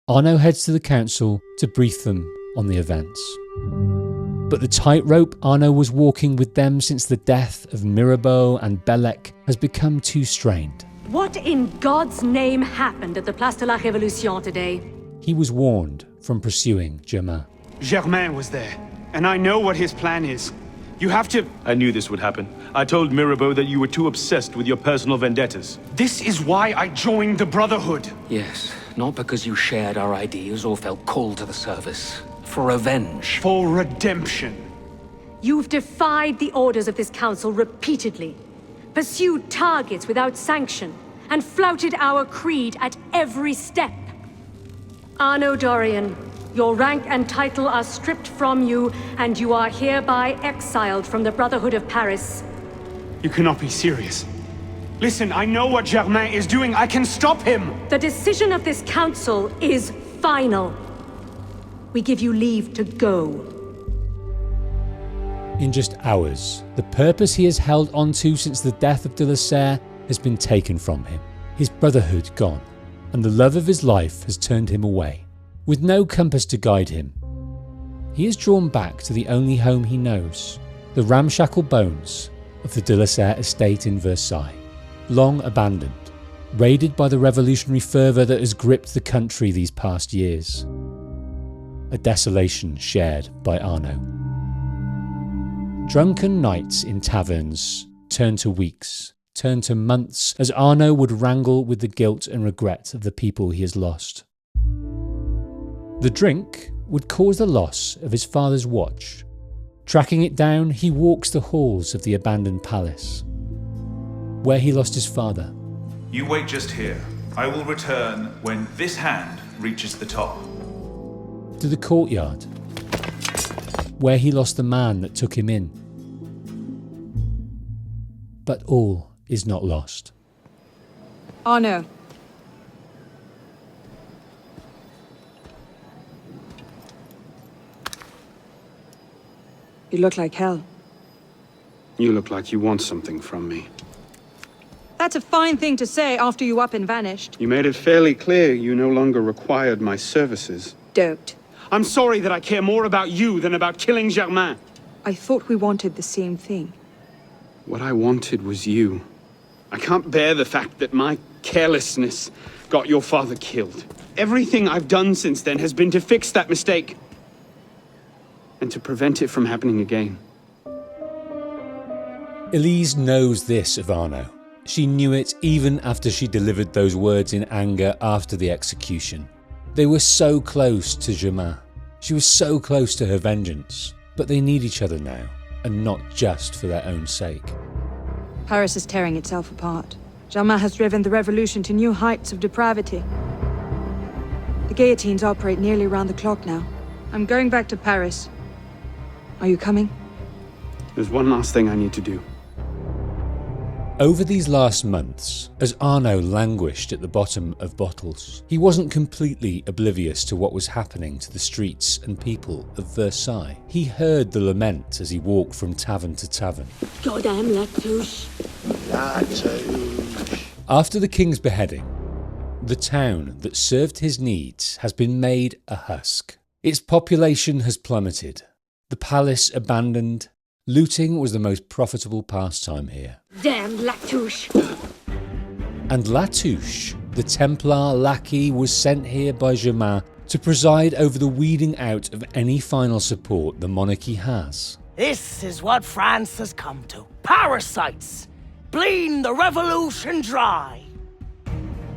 Arno heads to the council to brief them on the events. But the tightrope Arno was walking with them since the death of Mirabeau and Bellec has become too strained. What in God's name happened at the Place de la Révolution today? He was warned from pursuing Germain. Germain was there, and I know what his plan is. You have to... I knew this would happen. I told Mirabeau that you were too obsessed with your personal vendettas. This is why I joined the Brotherhood. Yes, not because you shared our ideas or felt called to the service. For revenge. For redemption. You've defied the orders of this council repeatedly, pursued targets without sanction, and flouted our creed at every step. Arno Dorian, your rank and title are stripped from you, and you are hereby exiled from the Brotherhood of Paris. You cannot be serious. Listen, I know what Germain is doing. I can stop him. The decision of this council is final. We give you leave to go. In just hours, the purpose he has held onto since the death of de la Serre has been taken from him. His brotherhood gone, and the love of his life has turned him away. With no compass to guide him, he is drawn back to the only home he knows, the ramshackle bones of the de la Serre estate in Versailles, long abandoned, raided by the revolutionary fervour that has gripped the country these past years. A desolation shared by Arno. Drunken nights in taverns turned to weeks, turned to months, as Arno would wrangle with the guilt and regret of the people he has lost. The drink would cause the loss of his father's watch. Tracking it down, he walks the halls of the abandoned palace, where he lost his father. You wait just here. I will return when this hand reaches the top. To the courtyard, where he lost the man that took him in. But all is not lost. Arno. You look like hell. You look like you want something from me. That's a fine thing to say after you up and vanished. You made it fairly clear you no longer required my services. Don't. I'm sorry that I care more about you than about killing Germain. I thought we wanted the same thing. What I wanted was you. I can't bear the fact that my carelessness got your father killed. Everything I've done since then has been to fix that mistake. And to prevent it from happening again. Elise knows this of Arno. She knew it even after she delivered those words in anger after the execution. They were so close to Germain. She was so close to her vengeance. But they need each other now, and not just for their own sake. Paris is tearing itself apart. Germain has driven the revolution to new heights of depravity. The guillotines operate nearly round the clock now. I'm going back to Paris. Are you coming? There's one last thing I need to do. Over these last months, as Arno languished at the bottom of bottles, he wasn't completely oblivious to what was happening to the streets and people of Versailles. He heard the lament as he walked from tavern to tavern. Goddamn La Touche. La Touche. After the king's beheading, the town that served his needs has been made a husk. Its population has plummeted. The palace abandoned. Looting was the most profitable pastime here. Damn La Touche. And La Touche, the Templar lackey, was sent here by Germain to preside over the weeding out of any final support the monarchy has. This is what France has come to. Parasites! Bleed the revolution dry!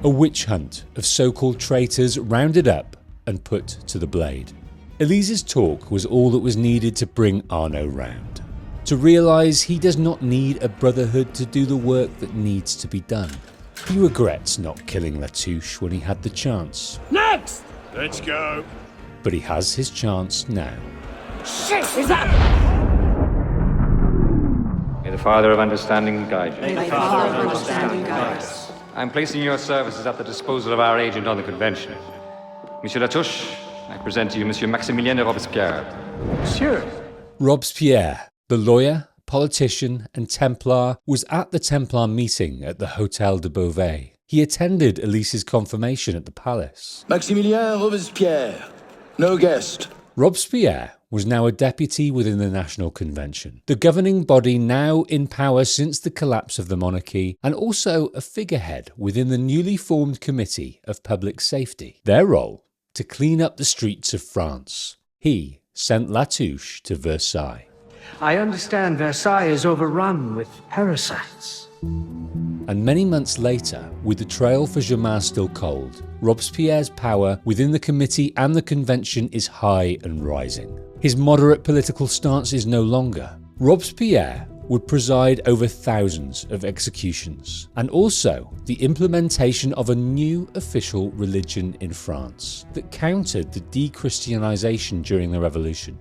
A witch hunt of so-called traitors rounded up and put to the blade. Elise's talk was all that was needed to bring Arno round, to realise he does not need a brotherhood to do the work that needs to be done. He regrets not killing La Touche when he had the chance. Next! Let's go. But he has his chance now. Shit, is that? May the Father of Understanding guide you. May the Father of Understanding guide us. I'm placing your services at the disposal of our agent on the convention. Monsieur La Touche, I present to you Monsieur Maximilien de Robespierre. Monsieur. Robespierre, the lawyer, politician and Templar, was at the Templar meeting at the Hôtel de Beauvais. He attended Elise's confirmation at the palace. Maximilien Robespierre, no guest. Robespierre was now a deputy within the National Convention, the governing body now in power since the collapse of the monarchy, and also a figurehead within the newly formed Committee of Public Safety. Their role? To clean up the streets of France. He sent La Touche to Versailles. I understand Versailles is overrun with parasites. And many months later, with the trail for Germain still cold, Robespierre's power within the committee and the convention is high and rising. His moderate political stance is no longer. Robespierre would preside over thousands of executions, and also the implementation of a new official religion in France that countered the de-Christianization during the Revolution.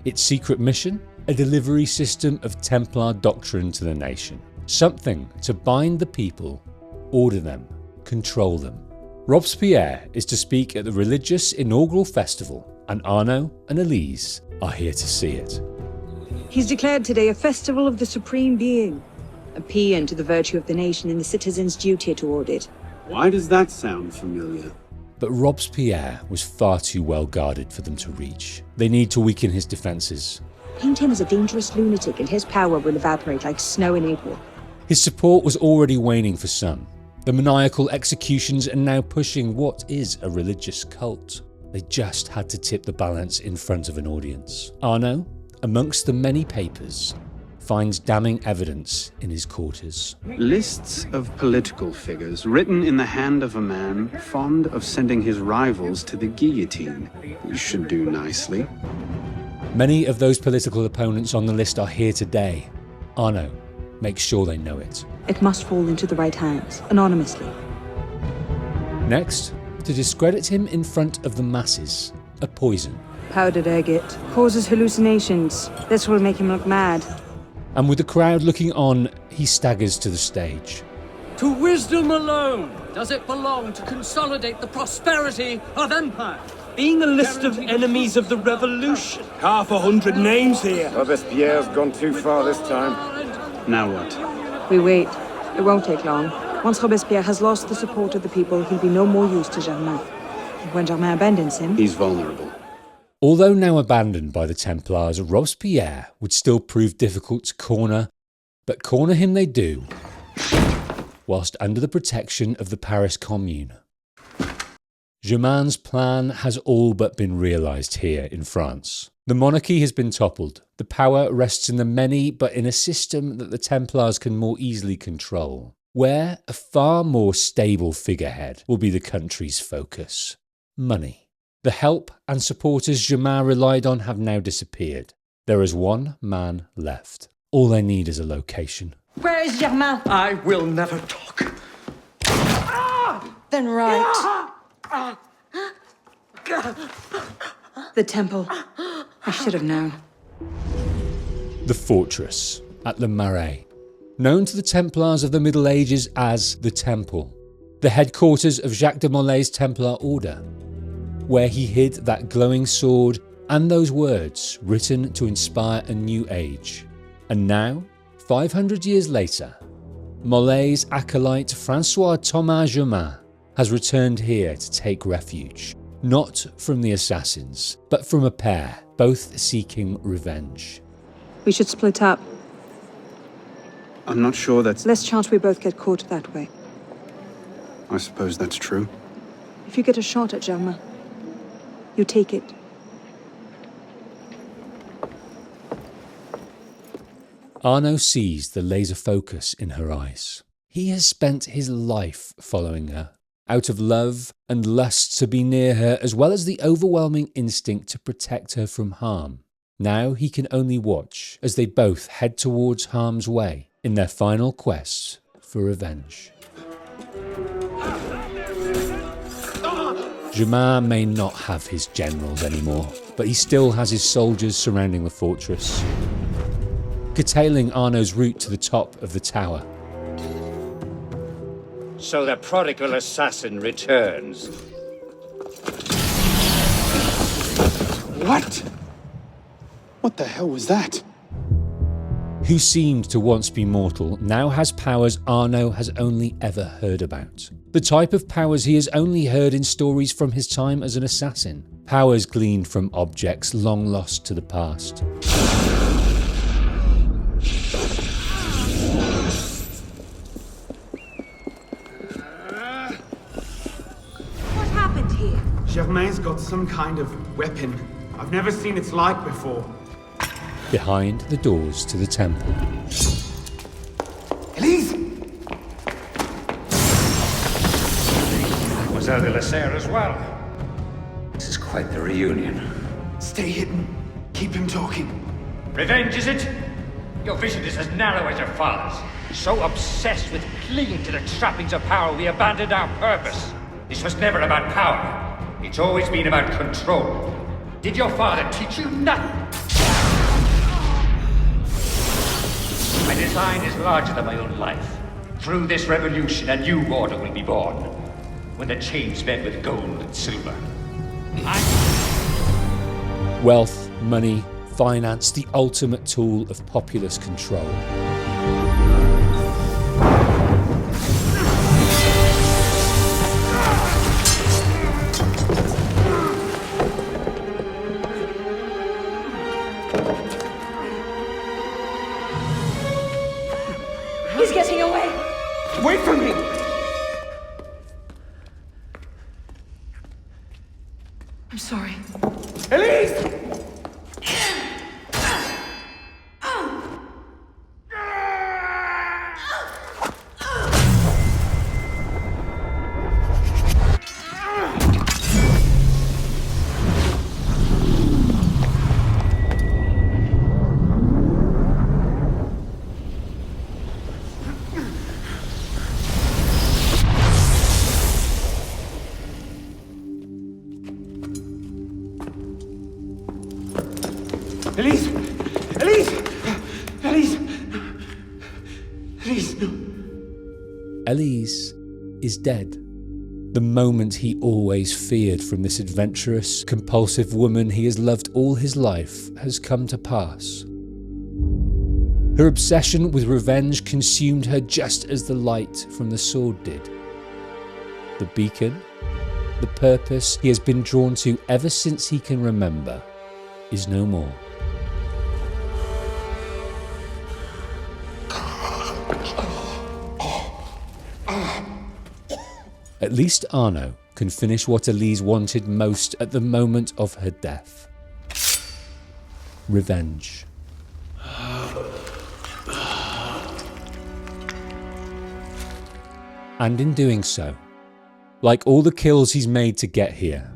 Its secret mission? A delivery system of Templar doctrine to the nation. Something to bind the people, order them, control them. Robespierre is to speak at the religious inaugural festival, and Arno and Elise are here to see it. He's declared today a festival of the Supreme Being, a paean to the virtue of the nation and the citizens' duty toward it. Why does that sound familiar? But Robespierre was far too well guarded for them to reach. They need to weaken his defences. Paint him as a dangerous lunatic and his power will evaporate like snow in April. His support was already waning for some. The maniacal executions are now pushing what is a religious cult. They just had to tip the balance in front of an audience. Arno, amongst the many papers, finds damning evidence in his quarters. Lists of political figures written in the hand of a man fond of sending his rivals to the guillotine. You should do nicely. Many of those political opponents on the list are here today. Arno makes sure they know it. It must fall into the right hands, anonymously. Next, to discredit him in front of the masses, a poison. Powdered agate causes hallucinations. This will make him look mad. And with the crowd looking on, he staggers to the stage. To wisdom alone does it belong to consolidate the prosperity of empire. Being a list of enemies of the revolution. 100 names here. Robespierre's gone too far this time. Now what? We wait. It won't take long. Once Robespierre has lost the support of the people, he'll be no more use to Germain. And when Germain abandons him... He's vulnerable. Although now abandoned by the Templars, Robespierre would still prove difficult to corner, but corner him they do, whilst under the protection of the Paris Commune. Germain's plan has all but been realised here in France. The monarchy has been toppled. The power rests in the many, but in a system that the Templars can more easily control, where a far more stable figurehead will be the country's focus. Money. The help and supporters Germain relied on have now disappeared. There is one man left. All they need is a location. Where is Germain? I will never talk. Then right. The temple. I should have known. The fortress at Le Marais, known to the Templars of the Middle Ages as the Temple, the headquarters of Jacques de Molay's Templar Order, where he hid that glowing sword and those words written to inspire a new age. And now, 500 years later, Molay's acolyte Francois Thomas Germain has returned here to take refuge, not from the assassins, but from a pair, both seeking revenge. We should split up. I'm not sure that's... Less chance we both get caught that way. I suppose that's true. If you get a shot at Germain, you take it. Arno sees the laser focus in her eyes. He has spent his life following her, out of love and lust to be near her, as well as the overwhelming instinct to protect her from harm. Now he can only watch as they both head towards harm's way in their final quest for revenge. Germain may not have his generals anymore, but he still has his soldiers surrounding the fortress, curtailing Arno's route to the top of the tower. So the prodigal assassin returns. What? What the hell was that? Who seemed to once be mortal now has powers Arno has only ever heard about. The type of powers he has only heard in stories from his time as an assassin. Powers gleaned from objects long lost to the past. What happened here? Germain's got some kind of weapon. I've never seen its like before. Behind the doors to the temple. Elise! Mademoiselle de la Serre as well. This is quite the reunion. Stay hidden. Keep him talking. Revenge, is it? Your vision is as narrow as your father's. So obsessed with clinging to the trappings of power, we abandoned our purpose. This was never about power. It's always been about control. Did your father teach you nothing? My design is larger than my own life. Through this revolution, a new order will be born. When the chains bend with gold and silver. Wealth, money, finance, the ultimate tool of populace control. He's getting away! Wait for me! I'm sorry. Elise! Elise! Elise! Elise! Elise, no. Elise is dead. The moment he always feared from this adventurous, compulsive woman he has loved all his life has come to pass. Her obsession with revenge consumed her just as the light from the sword did. The beacon, the purpose he has been drawn to ever since he can remember, is no more. At least Arno can finish what Elise wanted most at the moment of her death. Revenge. And in doing so, like all the kills he's made to get here,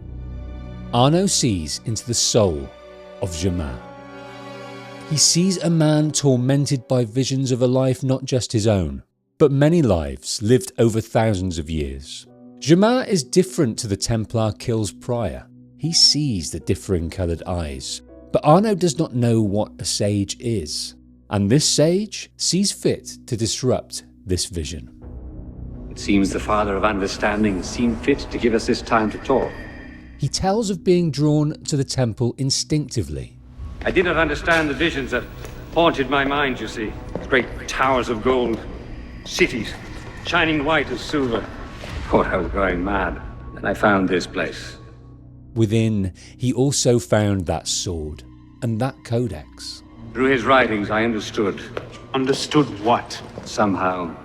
Arno sees into the soul of Germain. He sees a man tormented by visions of a life not just his own, but many lives lived over thousands of years. Germain is different to the Templar kills prior. He sees the differing coloured eyes, but Arno does not know what a sage is, and this sage sees fit to disrupt this vision. It seems the Father of Understanding has seen fit to give us this time to talk. He tells of being drawn to the temple instinctively. I did not understand the visions that haunted my mind, you see. Great towers of gold, cities, shining white as silver. Thought I was going mad. And I found this place. Within, he also found that sword and that codex. Through his writings, I understood. Understood what? Somehow.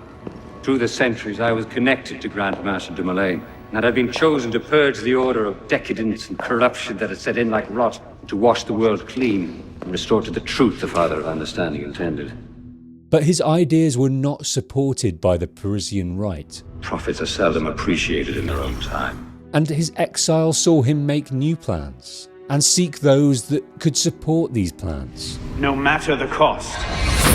Through the centuries, I was connected to Grandmaster de Molay, and I'd been chosen to purge the order of decadence and corruption that had set in like rot, to wash the world clean and restore to the truth the Father of Understanding intended. But his ideas were not supported by the Parisian right. Prophets are seldom appreciated in their own time. And his exile saw him make new plans and seek those that could support these plans. No matter the cost.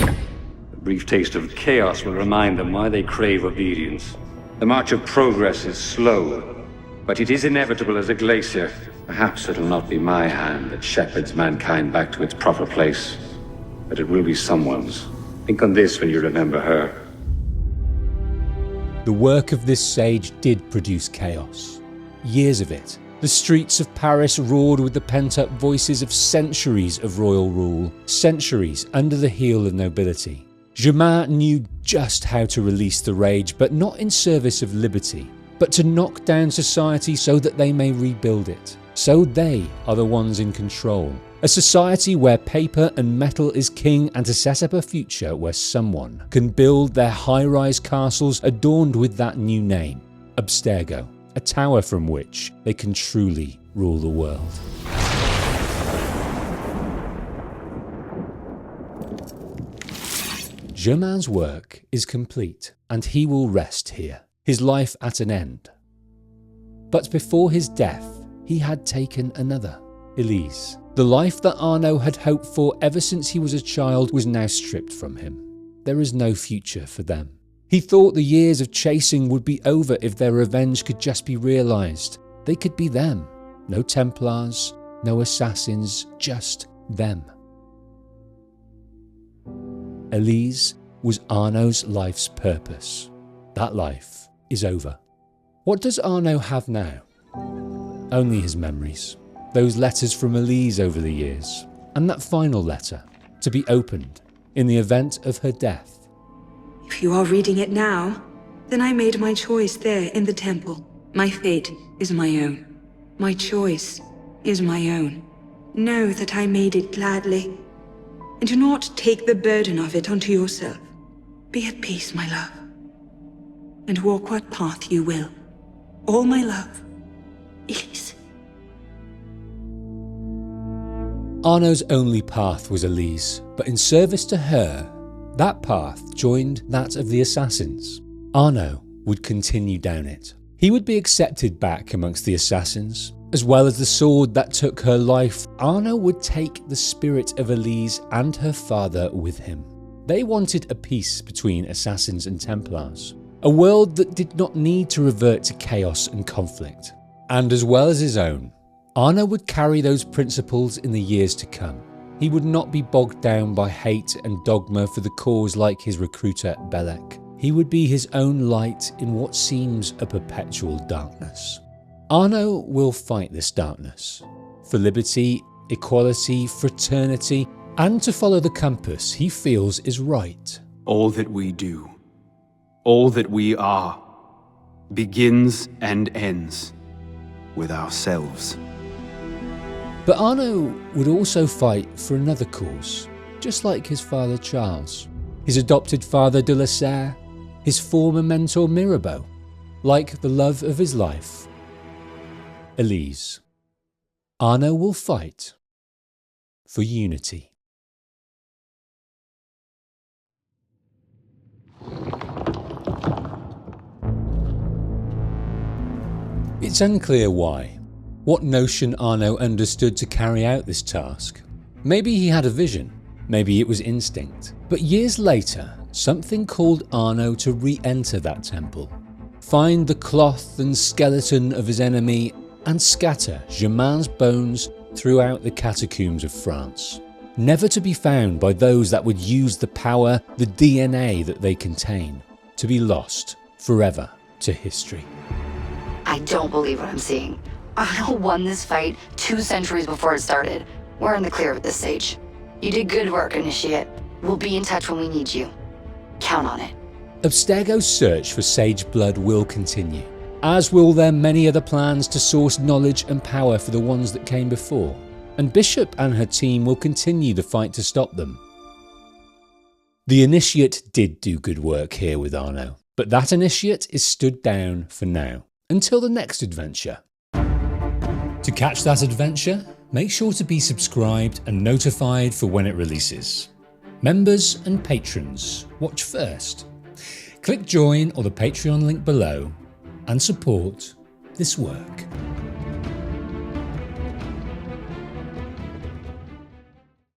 A brief taste of chaos will remind them why they crave obedience. The march of progress is slow, but it is inevitable as a glacier. Perhaps it'll not be my hand that shepherds mankind back to its proper place, but it will be someone's. Think on this when you remember her. The work of this sage did produce chaos. Years of it. The streets of Paris roared with the pent-up voices of centuries of royal rule, centuries under the heel of nobility. Germain knew just how to release the rage, but not in service of liberty, but to knock down society so that they may rebuild it. So they are the ones in control. A society where paper and metal is king, and to set up a future where someone can build their high-rise castles adorned with that new name, Abstergo, a tower from which they can truly rule the world. Germain's work is complete, and he will rest here, his life at an end. But before his death, he had taken another, Elise. The life that Arno had hoped for ever since he was a child was now stripped from him. There is no future for them. He thought the years of chasing would be over if their revenge could just be realised. They could be them. No Templars, no assassins, just them. Elise was Arno's life's purpose. That life is over. What does Arno have now? Only his memories. Those letters from Elise over the years, and that final letter, to be opened in the event of her death. If you are reading it now, then I made my choice there in the temple. My fate is my own. My choice is my own. Know that I made it gladly, and do not take the burden of it onto yourself. Be at peace, my love, and walk what path you will. All my love, Elise. Arno's only path was Elise, but in service to her, that path joined that of the assassins. Arno would continue down it. He would be accepted back amongst the assassins. As well as the sword that took her life, Arno would take the spirit of Elise and her father with him. They wanted a peace between assassins and Templars, a world that did not need to revert to chaos and conflict. And as well as his own, Arno would carry those principles in the years to come. He would not be bogged down by hate and dogma for the cause like his recruiter Bellec. He would be his own light in what seems a perpetual darkness. Arno will fight this darkness for liberty, equality, fraternity, and to follow the compass he feels is right. All that we do, all that we are, begins and ends with ourselves. But Arno would also fight for another cause, just like his father Charles, his adopted father de la Serre, his former mentor Mirabeau, like the love of his life, Elise. Arno will fight for unity. It's unclear why. What notion Arno understood to carry out this task. Maybe he had a vision, maybe it was instinct. But years later, something called Arno to re-enter that temple, find the cloth and skeleton of his enemy, and scatter Germain's bones throughout the catacombs of France. Never to be found by those that would use the power, the DNA that they contain, to be lost forever to history. I don't believe what I'm seeing. Arno won this fight 2 centuries before it started. We're in the clear with this sage. You did good work, Initiate. We'll be in touch when we need you. Count on it. Abstergo's search for sage blood will continue, as will their many other plans to source knowledge and power for the ones that came before. And Bishop and her team will continue the fight to stop them. The Initiate did do good work here with Arno, but that Initiate is stood down for now, until the next adventure. To catch that adventure, make sure to be subscribed and notified for when it releases. Members and patrons, watch first. Click join or the Patreon link below and support this work.